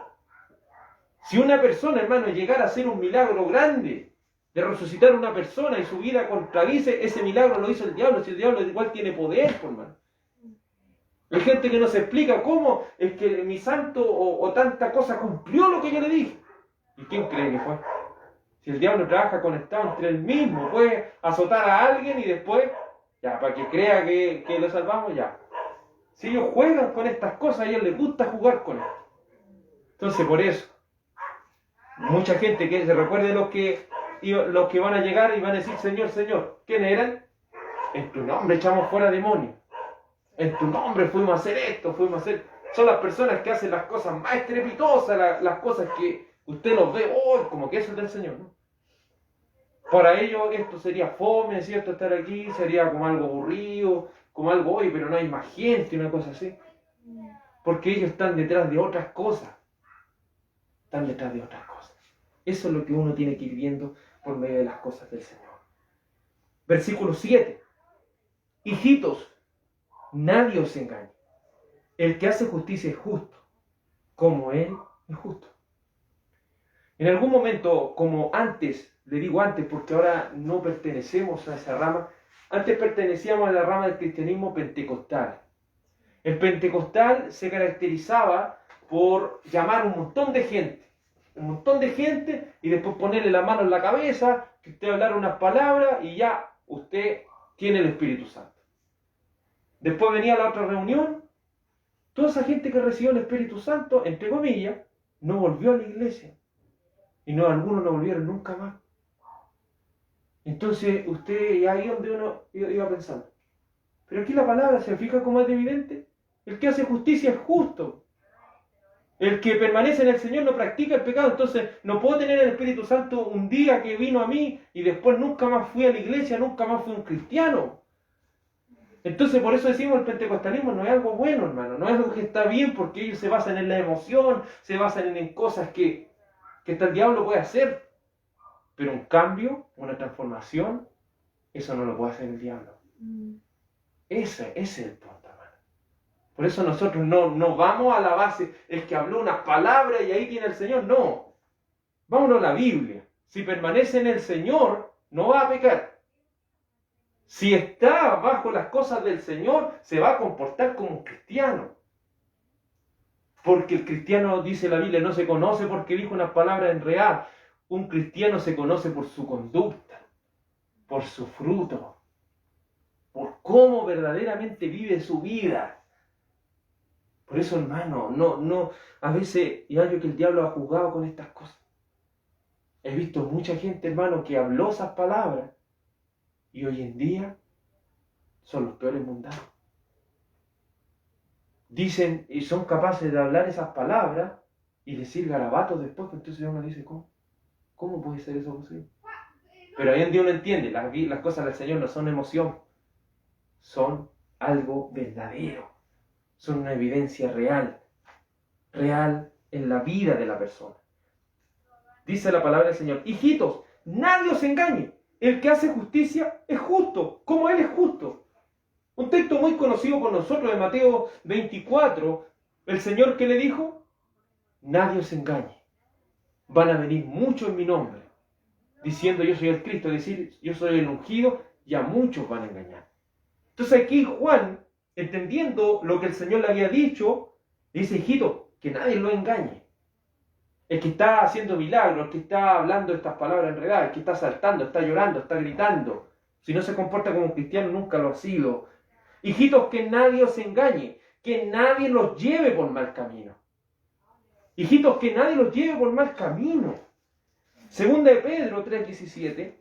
Si una persona, hermano, llegara a hacer un milagro grande, de resucitar a una persona y su vida contradice, ese milagro lo hizo el diablo. Si el diablo igual tiene poder, hermano. Hay gente que no se explica cómo es que mi santo o tanta cosa cumplió lo que yo le dije. ¿Y quién cree que fue? Si el diablo trabaja conectado entre él mismo, puede azotar a alguien y después, ya, para que crea que lo salvamos, ya. Si ellos juegan con estas cosas, a ellos les gusta jugar con esto. Entonces, por eso, mucha gente que se recuerde los que van a llegar y van a decir, Señor, Señor, ¿quiénes eran? En tu nombre echamos fuera demonios. En tu nombre fuimos a hacer esto, fuimos a hacer... Son las personas que hacen las cosas más estrepitosas, las cosas que usted los ve, como que eso es del Señor, ¿no? Para ellos esto sería fome, ¿cierto? Estar aquí sería como algo aburrido, como algo, oye, pero no hay más gente, una cosa así. Porque ellos están detrás de otras cosas. Están detrás de otras cosas. Eso es lo que uno tiene que ir viendo por medio de las cosas del Señor. Versículo 7. Hijitos, nadie os engañe. El que hace justicia es justo, como Él es justo. En algún momento, como antes, le digo antes porque ahora no pertenecemos a esa rama, antes pertenecíamos a la rama del cristianismo pentecostal. El pentecostal se caracterizaba por llamar un montón de gente y después ponerle la mano en la cabeza, que usted hablara unas palabras y ya usted tiene el Espíritu Santo. Después venía la otra reunión, toda esa gente que recibió el Espíritu Santo, entre comillas, no volvió a la iglesia. Y algunos no volvieron nunca más. Entonces, usted, y ahí donde uno iba pensando. Pero aquí la palabra, ¿se fija cómo es evidente? El que hace justicia es justo. El que permanece en el Señor no practica el pecado. Entonces, no puedo tener el Espíritu Santo un día que vino a mí y después nunca más fui a la iglesia, nunca más fui un cristiano. Entonces, por eso decimos el pentecostalismo no es algo bueno, hermano. No es algo que está bien porque ellos se basan en la emoción, se basan en cosas que hasta el diablo puede hacer. Pero un cambio, una transformación, eso no lo puede hacer el diablo. Ese es el punto, hermano. Por eso nosotros no vamos a la base, el que habló unas palabras y ahí tiene el Señor. No. Vámonos a la Biblia. Si permanece en el Señor, no va a pecar. Si está bajo las cosas del Señor, se va a comportar como un cristiano. Porque el cristiano, dice la Biblia, no se conoce porque dijo unas palabras en real. Un cristiano se conoce por su conducta, por su fruto, por cómo verdaderamente vive su vida. Por eso, hermano, a veces, y hallo que el diablo ha jugado con estas cosas. He visto mucha gente, hermano, que habló esas palabras y hoy en día son los peores mundanos. Dicen y son capaces de hablar esas palabras y decir garabatos después, pues entonces uno dice, ¿cómo puede ser eso posible? Pero hoy en día uno entiende, las cosas del Señor no son emoción, son algo verdadero, son una evidencia real en la vida de la persona. Dice la palabra del Señor, hijitos, nadie os engañe, el que hace justicia es justo, como Él es justo. Un texto muy conocido por nosotros de Mateo 24, el Señor que le dijo, nadie os engañe, van a venir muchos en mi nombre, diciendo yo soy el Cristo, es decir, yo soy el ungido, y a muchos van a engañar. Entonces aquí Juan, entendiendo lo que el Señor le había dicho, dice, hijito, que nadie lo engañe. El que está haciendo milagros, el que está hablando estas palabras enredadas, el que está saltando, está llorando, está gritando, si no se comporta como un cristiano, nunca lo ha sido. Hijitos, que nadie os engañe, que nadie los lleve por mal camino. Hijitos, que nadie los lleve por mal camino. Segunda de Pedro 3:17.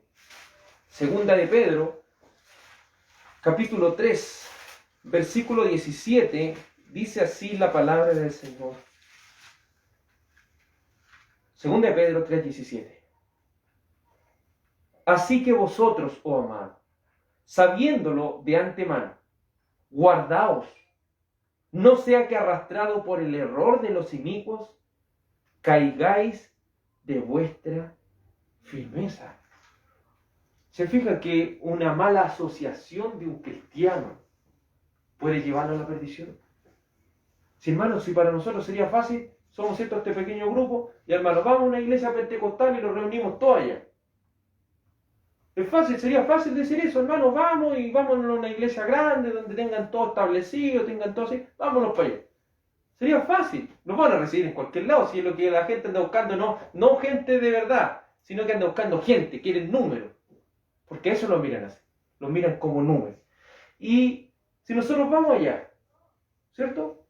Segunda de Pedro, capítulo 3, versículo 17, dice así la palabra del Señor. Segunda de Pedro 3:17. Así que vosotros, oh amados, sabiéndolo de antemano, guardaos, no sea que arrastrado por el error de los inicuos, caigáis de vuestra firmeza. Se fija que una mala asociación de un cristiano puede llevarlo a la perdición. Si hermanos, si para nosotros sería fácil, somos este pequeño grupo, y hermanos, vamos a una iglesia pentecostal y nos reunimos todos allá. Es fácil, sería fácil decir eso, hermanos, vamos y vámonos a una iglesia grande donde tengan todo establecido, tengan todo así, vámonos para allá. Sería fácil, nos van a recibir en cualquier lado, si es lo que la gente anda buscando, no gente de verdad, sino que anda buscando gente, quieren números. Porque eso lo miran así, lo miran como números. Y si nosotros vamos allá, ¿cierto?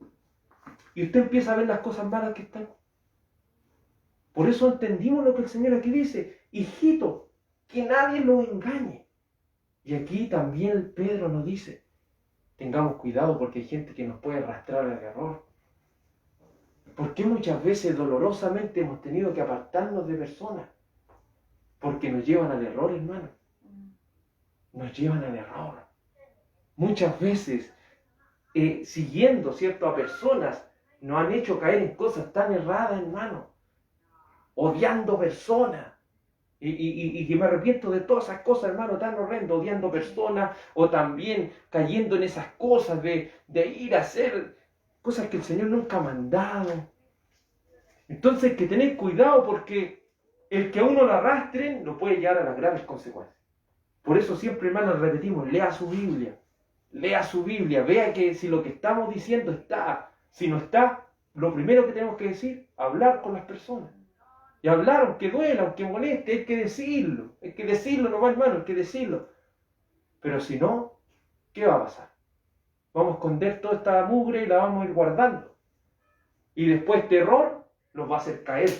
Y usted empieza a ver las cosas malas que están. Por eso entendimos lo que el Señor aquí dice, hijito, que nadie lo engañe. Y aquí también Pedro nos dice, tengamos cuidado porque hay gente que nos puede arrastrar al error. ¿Por qué muchas veces dolorosamente hemos tenido que apartarnos de personas? Porque nos llevan al error, hermano. Nos llevan al error. Muchas veces, siguiendo, ¿cierto?, a personas, nos han hecho caer en cosas tan erradas, hermano. Odiando personas. Y que me arrepiento de todas esas cosas, hermano, tan horrendo, odiando personas, o también cayendo en esas cosas de ir a hacer cosas que el Señor nunca ha mandado. Entonces hay que tener cuidado porque el que a uno lo arrastren lo puede llevar a las graves consecuencias. Por eso siempre, hermanos, repetimos, lea su Biblia, vea que si lo que estamos diciendo está, si no está, lo primero que tenemos que decir, hablar con las personas. Y hablar, aunque duela, aunque moleste, hay que decirlo nomás, hermano, hay que decirlo. Pero si no, ¿qué va a pasar? Vamos a esconder toda esta mugre y la vamos a ir guardando. Y después este error nos va a hacer caer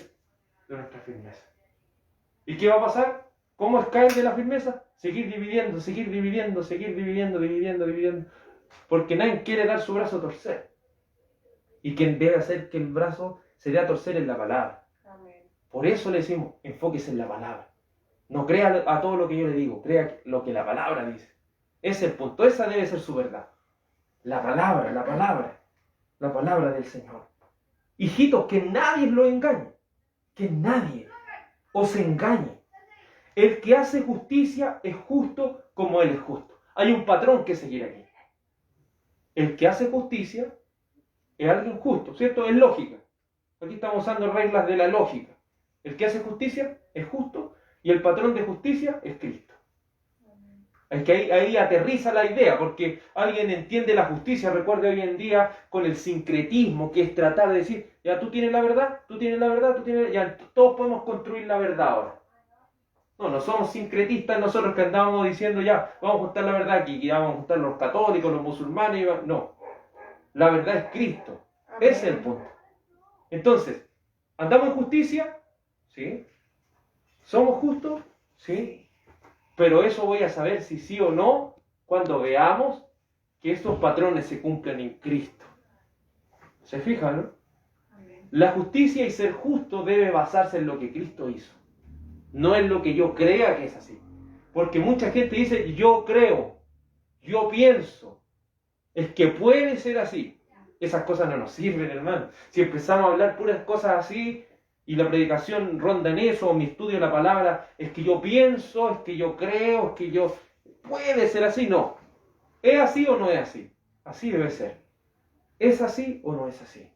de nuestra firmeza. ¿Y qué va a pasar? ¿Cómo es caer de la firmeza? Seguir dividiendo, seguir dividiendo, seguir dividiendo, dividiendo, dividiendo. Porque nadie quiere dar su brazo a torcer. Y quien debe hacer que el brazo se dé a torcer es la palabra. Amén. Por eso le decimos, enfóquese en la palabra. No crea a todo lo que yo le digo, crea lo que la palabra dice. Ese es el punto, esa debe ser su verdad. La palabra, la palabra, la palabra del Señor. Hijitos, que nadie los engañe, que nadie os engañe. El que hace justicia es justo como Él es justo. Hay un patrón que seguir aquí. El que hace justicia es alguien justo, ¿cierto? Es lógica. Aquí estamos usando reglas de la lógica. El que hace justicia es justo y el patrón de justicia es Cristo. Es que ahí aterriza la idea, porque alguien entiende la justicia, recuerde hoy en día, con el sincretismo, que es tratar de decir, ya tú tienes la verdad, tú tienes la verdad, tú tienes, ya todos podemos construir la verdad ahora. No somos sincretistas nosotros que andamos diciendo ya, vamos a juntar la verdad aquí, y vamos a juntar los católicos, los musulmanes, no. La verdad es Cristo. Amén. Ese es el punto. Entonces, ¿andamos en justicia? ¿Sí? ¿Somos justos? ¿Sí? Pero eso voy a saber si sí o no cuando veamos que estos patrones se cumplen en Cristo. ¿Se fijan, no? Amén. La justicia y ser justo debe basarse en lo que Cristo hizo. No en lo que yo crea que es así. Porque mucha gente dice, yo creo, yo pienso. Es que puede ser así. Esas cosas no nos sirven, hermano. Si empezamos a hablar puras cosas así, y la predicación ronda en eso, o mi estudio de la palabra, es que yo pienso, es que yo creo, es que yo... ¿Puede ser así? No. ¿Es así o no es así? Así debe ser. ¿Es así o no es así?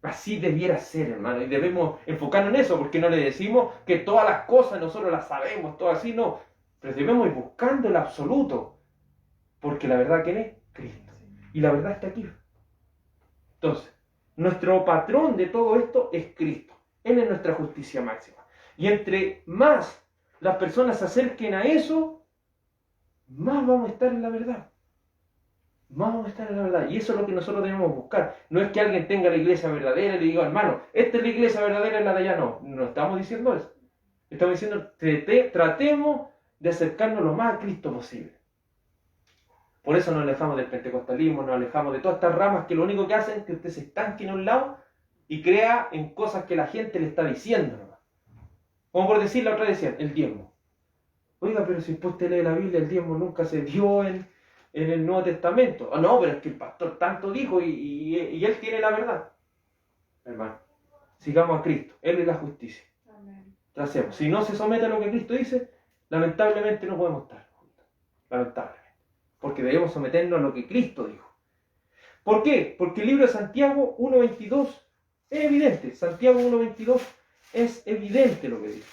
Así debiera ser, hermano, y debemos enfocarnos en eso, porque no le decimos que todas las cosas nosotros las sabemos, todo así, no. Pero debemos ir buscando el absoluto, porque la verdad, ¿quién es? Cristo. Y la verdad está aquí. Entonces, nuestro patrón de todo esto es Cristo. Él es nuestra justicia máxima. Y entre más las personas se acerquen a eso, más vamos a estar en la verdad. Más vamos a estar en la verdad. Y eso es lo que nosotros debemos buscar. No es que alguien tenga la iglesia verdadera y le diga, hermano, esta es la iglesia verdadera y la de allá no. No estamos diciendo eso. Estamos diciendo, tratemos de acercarnos lo más a Cristo posible. Por eso nos alejamos del pentecostalismo, nos alejamos de todas estas ramas que lo único que hacen es que usted se estanque en un lado y crea en cosas que la gente le está diciendo nomás. Como por decir, la otra decía, el diezmo. Oiga, pero si usted lee la Biblia, el diezmo nunca se dio en el Nuevo Testamento. Ah, no, pero es que el pastor tanto dijo y él tiene la verdad. Hermano, sigamos a Cristo. Él es la justicia. Amén. Tracemos. Si no se somete a lo que Cristo dice, lamentablemente no podemos estar juntos. Lamentablemente. Porque debemos someternos a lo que Cristo dijo. ¿Por qué? Porque el libro de Santiago 1.22 es evidente. Santiago 1.22 es evidente lo que dice.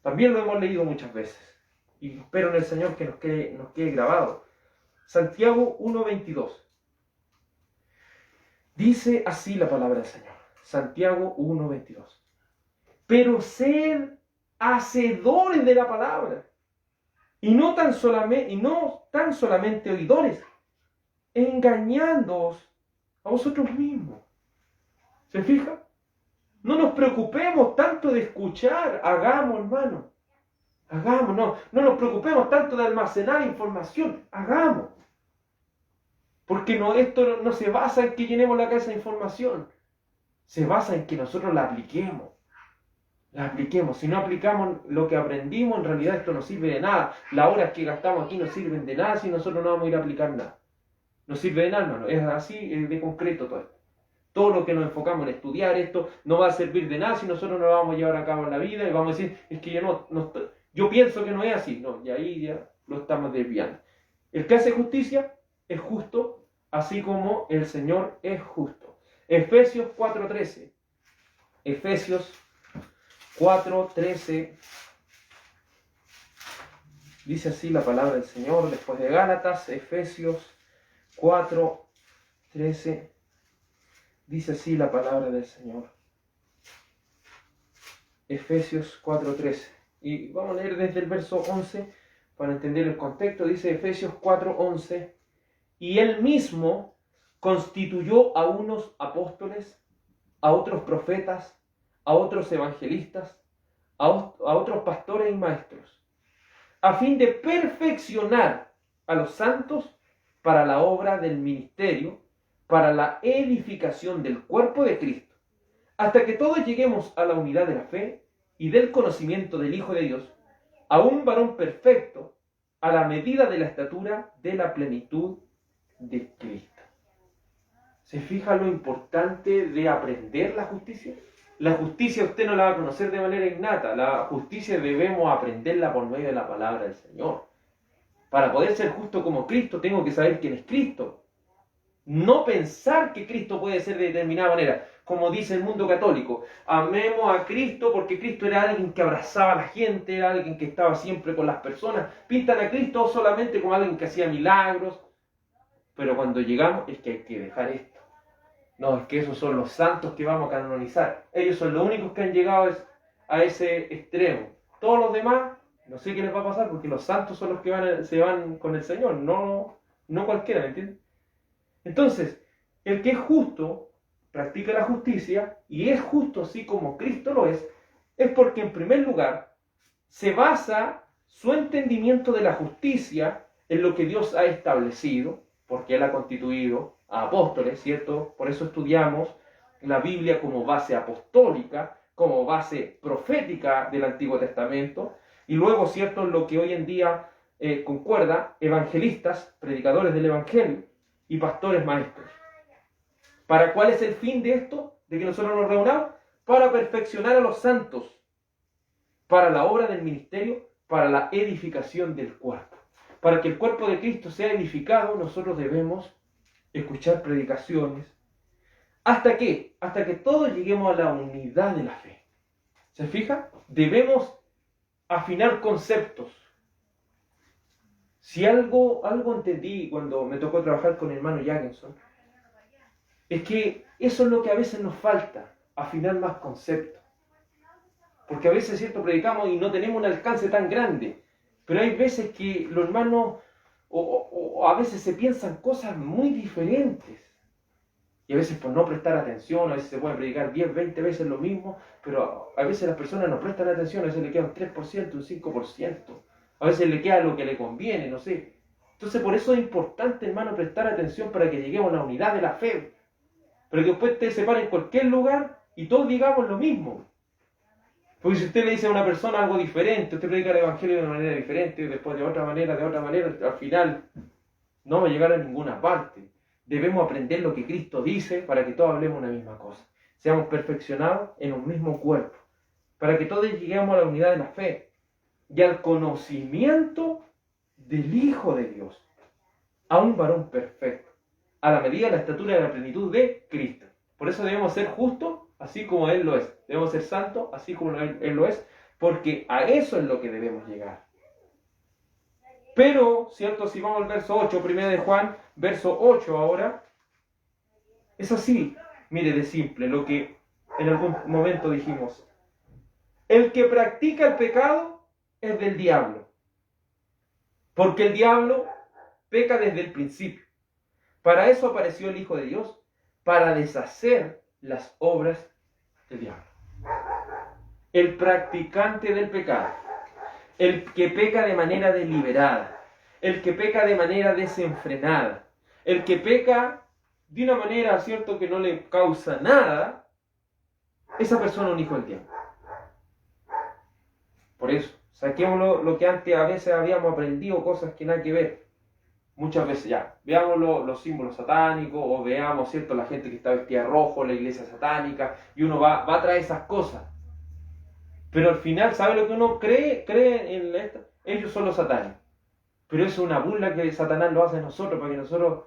También lo hemos leído muchas veces. Y espero en el Señor que nos quede grabado. Santiago 1.22. Dice así la palabra del Señor. Santiago 1.22. Pero sed hacedores de la palabra. Y no tan solamente oidores, engañándoos a vosotros mismos. ¿Se fija? No nos preocupemos tanto de escuchar, hagamos, hermano. Hagamos, no nos preocupemos tanto de almacenar información, hagamos. Porque esto no se basa en que llenemos la cabeza de información, se basa en que nosotros la apliquemos. La apliquemos. Si no aplicamos lo que aprendimos, en realidad esto no sirve de nada. Las horas que gastamos aquí no sirven de nada si nosotros no vamos a ir a aplicar nada. No sirve de nada, hermano. Es así de concreto todo esto. Todo lo que nos enfocamos en estudiar esto no va a servir de nada si nosotros no lo vamos a llevar a cabo en la vida y vamos a decir, es que yo pienso que no es así. No, y ahí ya lo estamos desviando. El que hace justicia es justo, así como el Señor es justo. Efesios 4.13. Efesios 4.13. Dice así la palabra del Señor después de Gálatas. Efesios 4.13. Dice así la palabra del Señor. Efesios 4.13. Y vamos a leer desde el verso 11 para entender el contexto. Dice Efesios 4.11. Y él mismo constituyó a unos apóstoles, a otros profetas, a otros evangelistas, a otros pastores y maestros, a fin de perfeccionar a los santos para la obra del ministerio, para la edificación del cuerpo de Cristo, hasta que todos lleguemos a la unidad de la fe y del conocimiento del Hijo de Dios, a un varón perfecto, a la medida de la estatura de la plenitud de Cristo. ¿Se fija lo importante de aprender la justicia? La justicia usted no la va a conocer de manera innata. La justicia debemos aprenderla por medio de la palabra del Señor. Para poder ser justo como Cristo, tengo que saber quién es Cristo. No pensar que Cristo puede ser de determinada manera, como dice el mundo católico. Amemos a Cristo porque Cristo era alguien que abrazaba a la gente, era alguien que estaba siempre con las personas. Pintan a Cristo solamente como alguien que hacía milagros. Pero cuando llegamos es que hay que dejar esto. No, es que esos son los santos que vamos a canonizar. Ellos son los únicos que han llegado a ese extremo. Todos los demás, no sé qué les va a pasar porque los santos son los que se van con el Señor, no cualquiera, ¿me entiendes? Entonces, el que es justo, practica la justicia, y es justo así como Cristo lo es porque en primer lugar se basa su entendimiento de la justicia en lo que Dios ha establecido, porque Él ha constituido a apóstoles, ¿cierto? Por eso estudiamos la Biblia como base apostólica, como base profética del Antiguo Testamento, y luego, ¿cierto?, lo que hoy en día concuerda, evangelistas, predicadores del Evangelio, y pastores maestros. ¿Para cuál es el fin de esto? De que nosotros nos reunamos para perfeccionar a los santos, para la obra del ministerio, para la edificación del cuerpo. Para que el cuerpo de Cristo sea edificado, nosotros debemos escuchar predicaciones. ¿Hasta qué? Hasta que todos lleguemos a la unidad de la fe. ¿Se fija? Debemos afinar conceptos. Si algo entendí cuando me tocó trabajar con el hermano Jackenson, es que eso es lo que a veces nos falta, afinar más conceptos. Porque a veces, ¿cierto?, predicamos y no tenemos un alcance tan grande, pero hay veces que los hermanos, o a veces se piensan cosas muy diferentes. Y a veces por no prestar atención, a veces se puede predicar 10, 20 veces lo mismo, pero a veces las personas no prestan atención, a veces le queda un 3%, un 5%. A veces le queda lo que le conviene, no sé. Entonces por eso es importante, hermano, prestar atención para que lleguemos a la unidad de la fe. Para que después usted se pare en cualquier lugar y todos digamos lo mismo. Porque si usted le dice a una persona algo diferente, usted predica el Evangelio de una manera diferente, después de otra manera, al final no va a llegar a ninguna parte. Debemos aprender lo que Cristo dice para que todos hablemos una misma cosa. Seamos perfeccionados en un mismo cuerpo. Para que todos lleguemos a la unidad de la fe y al conocimiento del Hijo de Dios, a un varón perfecto, a la medida de la estatura de la plenitud de Cristo. Por eso debemos ser justos, así como Él lo es. Debemos ser santos, así como Él lo es, porque a eso es lo que debemos llegar. Pero, ¿cierto? Si vamos al verso 8, 1 de Juan, verso 8 ahora, es así, mire, de simple, lo que en algún momento dijimos. El que practica el pecado es del diablo, porque el diablo peca desde el principio. Para eso apareció el Hijo de Dios, para deshacer las obras del diablo. El practicante del pecado, el que peca de manera deliberada, el que peca de manera desenfrenada, el que peca de una manera, ¿cierto?, que no le causa nada, esa persona es un hijo del diablo. Por eso, saquémoslo lo que antes a veces habíamos aprendido, cosas que nada que ver. Muchas veces ya, veamos los símbolos satánicos, o veamos, ¿cierto?, la gente que está vestida de rojo, la iglesia satánica, y uno va a traer esas cosas. Pero al final, ¿sabe lo que uno cree? Ellos son los satánicos. Pero eso es una burla que Satanás lo hace a nosotros, para que nosotros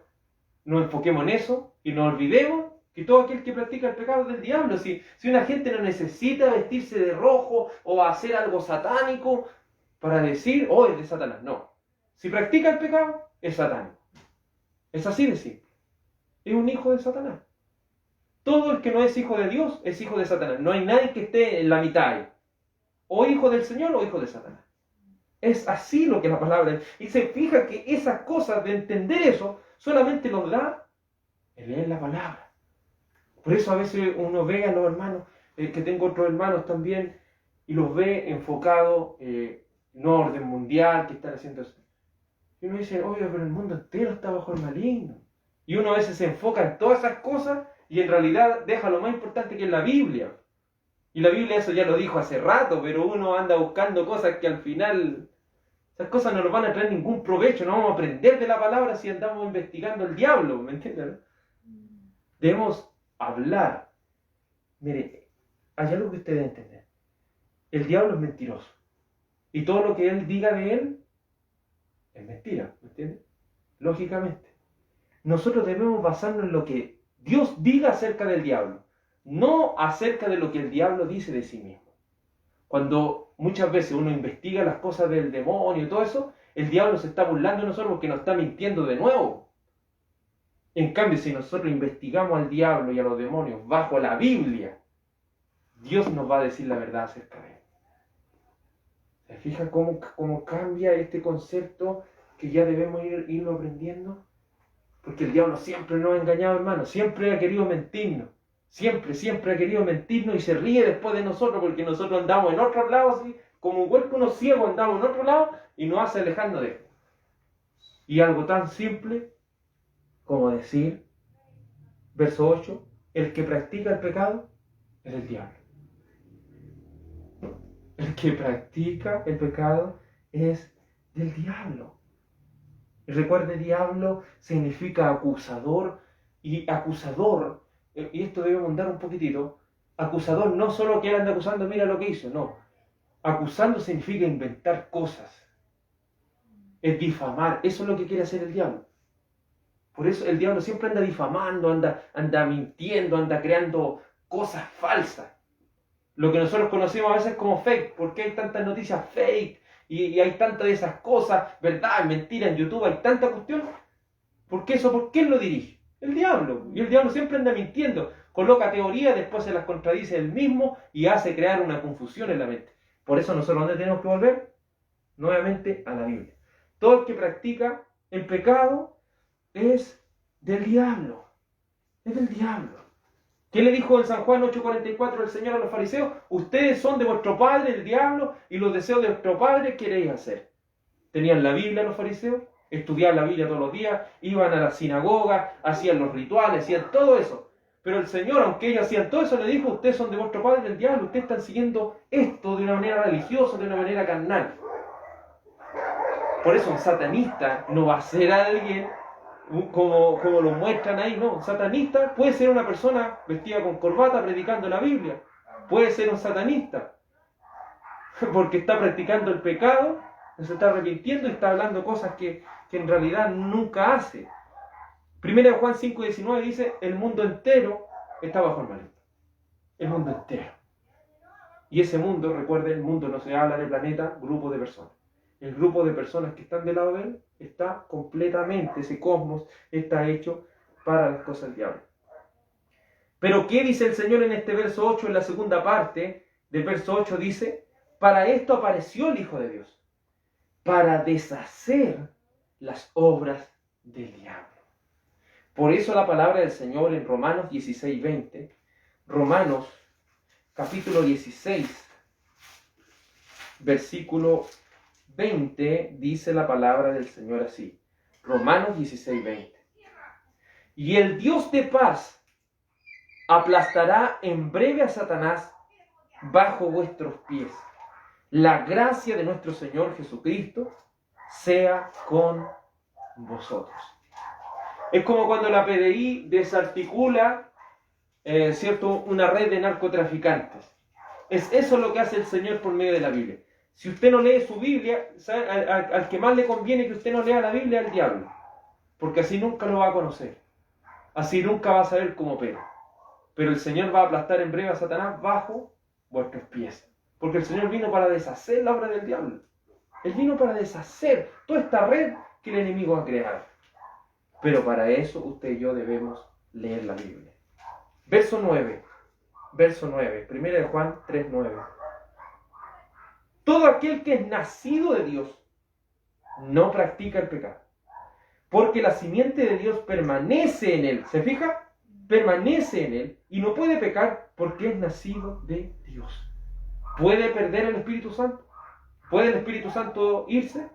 nos enfoquemos en eso y nos olvidemos que todo aquel que practica el pecado es del diablo. Si una gente no necesita vestirse de rojo o hacer algo satánico para decir, oh, es de Satanás. No. Si practica el pecado, es satánico. Es así de simple. Es un hijo de Satanás. Todo el que no es hijo de Dios es hijo de Satanás. No hay nadie que esté en la mitad ahí. O hijo del Señor o hijo de Satanás. Es así lo que la palabra es. Y se fija que esas cosas, de entender eso, solamente nos da el leer la palabra. Por eso a veces uno ve a los hermanos, que tengo otros hermanos también, y los ve enfocados no orden mundial, que están haciendo eso. Y uno dice, oye, pero el mundo entero está bajo el maligno. Y uno a veces se enfoca en todas esas cosas y en realidad deja lo más importante que es la Biblia. Y la Biblia eso ya lo dijo hace rato, pero uno anda buscando cosas que al final, esas cosas no nos van a traer ningún provecho, no vamos a aprender de la palabra si andamos investigando el diablo, ¿me entienden? Debemos hablar. Mire, hay algo que usted debe entender. El diablo es mentiroso. Y todo lo que él diga de él es mentira, ¿me entiende? Lógicamente. Nosotros debemos basarnos en lo que Dios diga acerca del diablo, no acerca de lo que el diablo dice de sí mismo. Cuando muchas veces uno investiga las cosas del demonio y todo eso, el diablo se está burlando de nosotros porque nos está mintiendo de nuevo. En cambio, si nosotros investigamos al diablo y a los demonios bajo la Biblia, Dios nos va a decir la verdad acerca de él. ¿Se fija cómo cambia este concepto que ya debemos irlo aprendiendo? Porque el diablo siempre nos ha engañado, hermano. Siempre ha querido mentirnos. Siempre ha querido mentirnos y se ríe después de nosotros porque nosotros andamos en otro lado, así como igual que unos ciegos andamos en otro lado y nos hace alejando de él. Y algo tan simple como decir, verso 8, el que practica el pecado es el diablo. El que practica el pecado es del diablo. Y recuerde, diablo significa acusador, y acusador, y esto debemos andar un poquitito, acusador no solo que él anda acusando, mira lo que hizo, no. Acusando significa inventar cosas, es difamar, eso es lo que quiere hacer el diablo. Por eso el diablo siempre anda difamando, anda mintiendo, anda creando cosas falsas. Lo que nosotros conocemos a veces como fake. ¿Por qué hay tantas noticias fake? Y hay tantas de esas cosas, verdad, mentira en YouTube, hay tanta cuestión. ¿Por qué eso? ¿Por quién lo dirige? El diablo. Y el diablo siempre anda mintiendo. Coloca teorías, después se las contradice él mismo y hace crear una confusión en la mente. Por eso nosotros, ¿dónde tenemos que volver? Nuevamente a la Biblia. Todo el que practica el pecado es del diablo. Es del diablo. ¿Qué le dijo en San Juan 8:44 el Señor a los fariseos? Ustedes son de vuestro padre el diablo y los deseos de vuestro padre queréis hacer. Tenían la Biblia los fariseos, estudiaban la Biblia todos los días, iban a la sinagoga, hacían los rituales, hacían todo eso. Pero el Señor, aunque ellos hacían todo eso, le dijo, ustedes son de vuestro padre el diablo, ustedes están siguiendo esto de una manera religiosa, de una manera carnal. Por eso un satanista no va a ser alguien como lo muestran ahí, no. Un satanista puede ser una persona vestida con corbata predicando la Biblia. Puede ser un satanista porque está practicando el pecado, se está arrepintiendo y está hablando cosas que en realidad nunca hace. Primera de Juan 5:19 dice, el mundo entero está bajo el maligno. El mundo entero. Y ese mundo, recuerden, el mundo no se habla de planeta, grupo de personas. El grupo de personas que están del lado de él está completamente, ese cosmos está hecho para las cosas del diablo. Pero ¿qué dice el Señor en este verso 8? En la segunda parte del verso 8 dice, para esto apareció el Hijo de Dios, para deshacer las obras del diablo. Por eso la palabra del Señor en Romanos 16:20, Romanos capítulo 16, versículo 20, dice la palabra del Señor así. Romanos 16:20. Y el Dios de paz aplastará en breve a Satanás bajo vuestros pies. La gracia de nuestro Señor Jesucristo sea con vosotros. Es como cuando la PDI desarticula, ¿cierto?, una red de narcotraficantes. Es eso lo que hace el Señor por medio de la Biblia. Si usted no lee su Biblia, al que más le conviene que usted no lea la Biblia es al diablo. Porque así nunca lo va a conocer. Así nunca va a saber cómo opera. Pero el Señor va a aplastar en breve a Satanás bajo vuestros pies. Porque el Señor vino para deshacer la obra del diablo. Él vino para deshacer toda esta red que el enemigo ha creado. Pero para eso usted y yo debemos leer la Biblia. Verso 9. 1 de Juan 3:9. Todo aquel que es nacido de Dios no practica el pecado, porque la simiente de Dios permanece en él. ¿Se fija? Permanece en él y no puede pecar porque es nacido de Dios. ¿Puede perder el Espíritu Santo? ¿Puede el Espíritu Santo irse?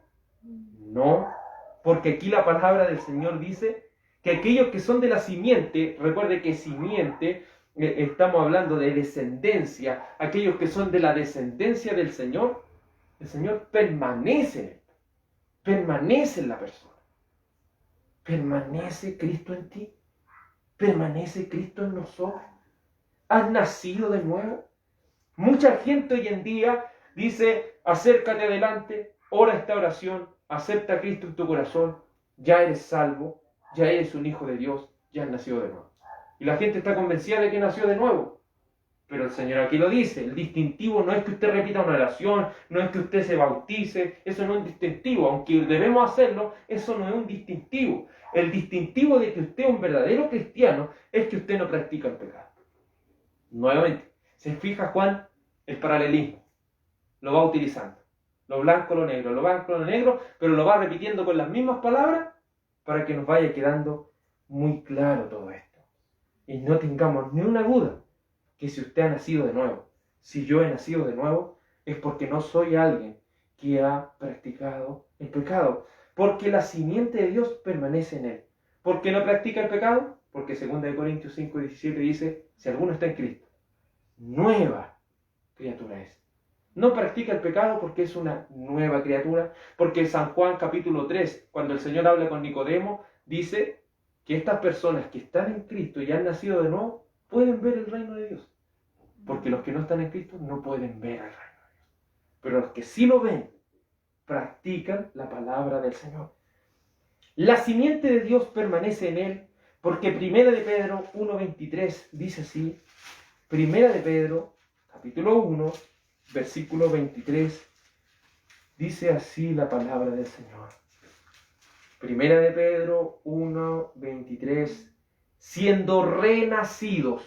No, porque aquí la palabra del Señor dice que aquellos que son de la simiente, recuerde que simiente, estamos hablando de descendencia, aquellos que son de la descendencia del Señor, el Señor permanece en la persona. ¿Permanece Cristo en ti? ¿Permanece Cristo en nosotros? ¿Has nacido de nuevo? Mucha gente hoy en día dice, acércate adelante, ora esta oración, acepta a Cristo en tu corazón, ya eres salvo, ya eres un hijo de Dios, ya has nacido de nuevo. Y la gente está convencida de que nació de nuevo. Pero el Señor aquí lo dice, el distintivo no es que usted repita una oración, no es que usted se bautice, eso no es un distintivo, aunque debemos hacerlo, eso no es un distintivo. El distintivo de que usted es un verdadero cristiano es que usted no practica el pecado. Nuevamente, se fija Juan el paralelismo, lo va utilizando, lo blanco, lo negro, lo blanco, lo negro, pero lo va repitiendo con las mismas palabras para que nos vaya quedando muy claro todo esto. Y no tengamos ni una duda que si usted ha nacido de nuevo, si yo he nacido de nuevo, es porque no soy alguien que ha practicado el pecado. Porque la simiente de Dios permanece en él. ¿Por qué no practica el pecado? Porque 2 Corintios 5:17 dice, si alguno está en Cristo, nueva criatura es. No practica el pecado porque es una nueva criatura. Porque San Juan capítulo 3, cuando el Señor habla con Nicodemo, dice que estas personas que están en Cristo y han nacido de nuevo, pueden ver el reino de Dios. Porque los que no están en Cristo no pueden ver el reino de Dios. Pero los que sí lo ven, practican la palabra del Señor. La simiente de Dios permanece en él, porque 1 de Pedro 1:23 dice así, 1 de Pedro, capítulo 1, versículo 23, dice así la palabra del Señor. 1 de Pedro 1:23, siendo renacidos,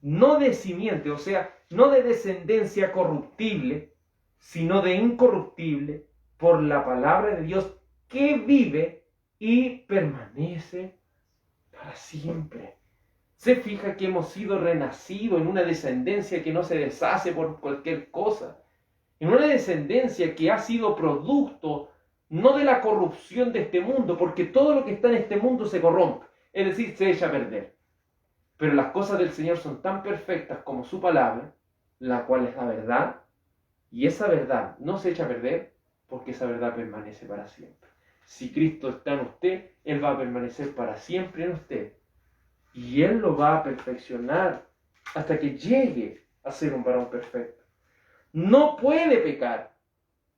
no de simiente, o sea, no de descendencia corruptible, sino de incorruptible, por la palabra de Dios que vive y permanece para siempre. Se fija que hemos sido renacidos en una descendencia que no se deshace por cualquier cosa, en una descendencia que ha sido producto no de la corrupción de este mundo, porque todo lo que está en este mundo se corrompe, es decir, se echa a perder. Pero las cosas del Señor son tan perfectas como su palabra, la cual es la verdad, y esa verdad no se echa a perder porque esa verdad permanece para siempre. Si Cristo está en usted, Él va a permanecer para siempre en usted. Y Él lo va a perfeccionar hasta que llegue a ser un varón perfecto. No puede pecar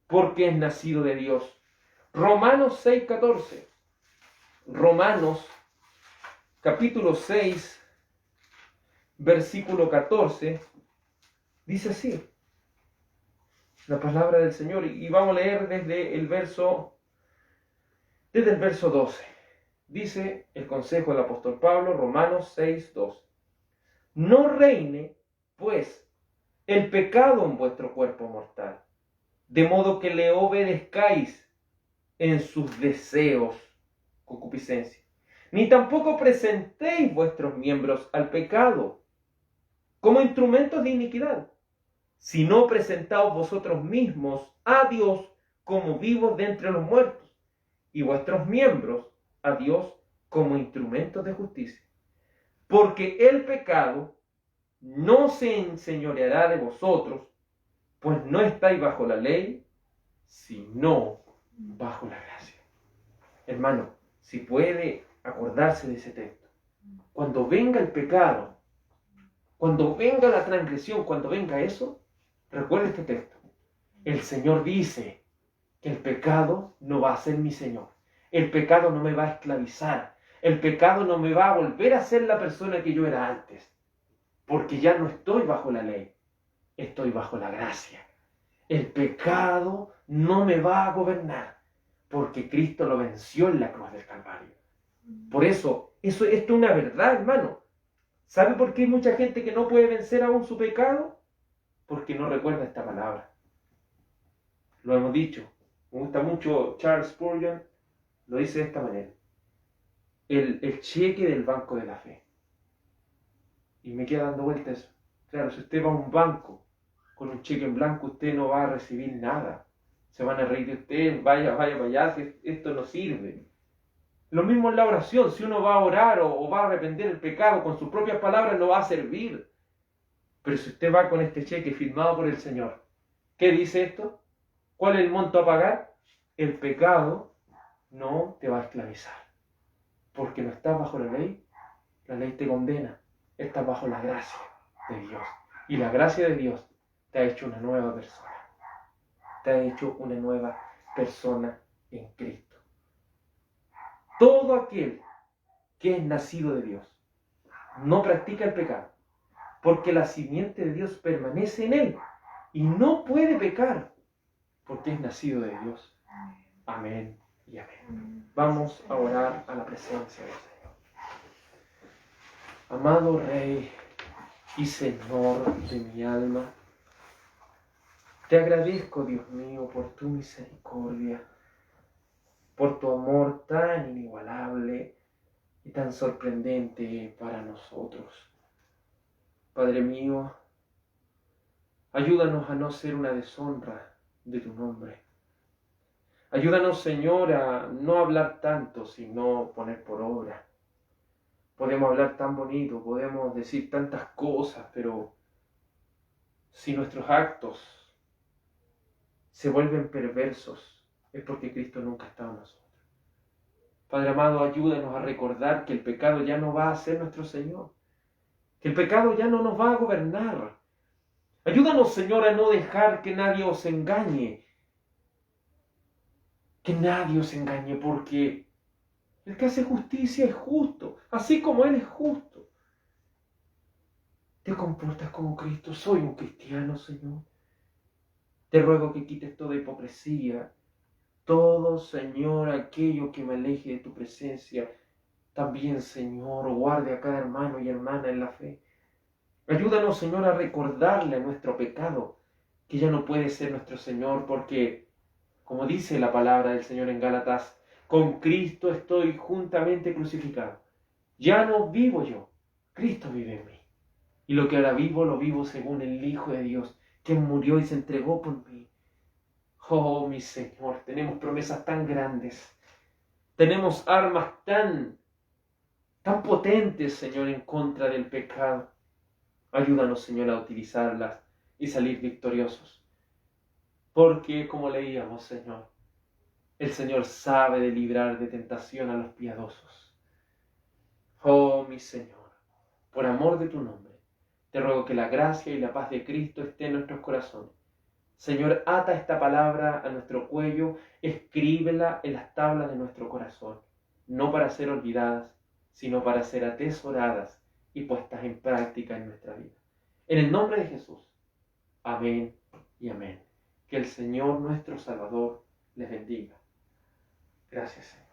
porque es nacido de Dios. Romanos 6:14. Romanos capítulo 6, versículo 14, dice así la palabra del Señor, y vamos a leer desde el verso 12. Dice el consejo del apóstol Pablo, Romanos 6:2. No reine, pues, el pecado en vuestro cuerpo mortal, de modo que le obedezcáis en sus deseos, concupiscencia, ni tampoco presentéis vuestros miembros al pecado como instrumentos de iniquidad, sino presentaos vosotros mismos a Dios como vivos de entre los muertos, y vuestros miembros a Dios como instrumentos de justicia. Porque el pecado no se enseñoreará de vosotros, pues no estáis bajo la ley, sino bajo la gracia. Hermano, si puede acordarse de ese texto, cuando venga el pecado, cuando venga la transgresión, cuando venga eso, recuerde este texto. El Señor dice que el pecado no va a ser mi Señor. El pecado no me va a esclavizar. El pecado no me va a volver a ser la persona que yo era antes. Porque ya no estoy bajo la ley. Estoy bajo la gracia. El pecado no me va a gobernar. Porque Cristo lo venció en la cruz del Calvario. Por eso, esto es una verdad, hermano. ¿Sabe por qué hay mucha gente que no puede vencer aún su pecado? Porque no recuerda esta palabra. Lo hemos dicho. Me gusta mucho Charles Spurgeon, lo dice de esta manera. El cheque del banco de la fe. Y me queda dando vueltas eso. Claro, si usted va a un banco con un cheque en blanco, usted no va a recibir nada. Se van a reír de usted, vaya para allá, si esto no sirve. Lo mismo en la oración, si uno va a orar o va a arrepentir el pecado con sus propias palabras, no va a servir. Pero si usted va con este cheque firmado por el Señor, ¿qué dice esto? ¿Cuál es el monto a pagar? El pecado no te va a esclavizar. Porque no estás bajo la ley te condena. Estás bajo la gracia de Dios. Y la gracia de Dios te ha hecho una nueva persona. Te ha hecho una nueva persona en Cristo. Todo aquel que es nacido de Dios no practica el pecado, porque la simiente de Dios permanece en él y no puede pecar, porque es nacido de Dios. Amén y amén. Vamos a orar a la presencia del Señor. Amado Rey y Señor de mi alma, te agradezco, Dios mío, por tu misericordia, por tu amor tan inigualable y tan sorprendente para nosotros. Padre mío, ayúdanos a no ser una deshonra de tu nombre. Ayúdanos, Señor, a no hablar tanto, sino poner por obra. Podemos hablar tan bonito, podemos decir tantas cosas, pero si nuestros actos se vuelven perversos, es porque Cristo nunca ha estado en nosotros. Padre amado, ayúdanos a recordar que el pecado ya no va a ser nuestro Señor, que el pecado ya no nos va a gobernar. Ayúdanos, Señor, a no dejar que nadie os engañe, porque el que hace justicia es justo, así como Él es justo. Te comportas como Cristo. Soy un cristiano, Señor. Te ruego que quites toda hipocresía, todo, Señor, aquello que me aleje de tu presencia. También, Señor, guarde a cada hermano y hermana en la fe. Ayúdanos, Señor, a recordarle a nuestro pecado que ya no puede ser nuestro Señor, porque, como dice la palabra del Señor en Gálatas, con Cristo estoy juntamente crucificado. Ya no vivo yo, Cristo vive en mí. Y lo que ahora vivo, lo vivo según el Hijo de Dios, que murió y se entregó por mí. Oh, mi Señor, tenemos promesas tan grandes. Tenemos armas tan potentes, Señor, en contra del pecado. Ayúdanos, Señor, a utilizarlas y salir victoriosos. Porque, como leíamos, Señor, el Señor sabe de librar de tentación a los piadosos. Oh, mi Señor, por amor de tu nombre, te ruego que la gracia y la paz de Cristo esté en nuestros corazones. Señor, ata esta palabra a nuestro cuello, escríbela en las tablas de nuestro corazón, no para ser olvidadas, sino para ser atesoradas y puestas en práctica en nuestra vida. En el nombre de Jesús. Amén y amén. Que el Señor nuestro Salvador les bendiga. Gracias, Señor.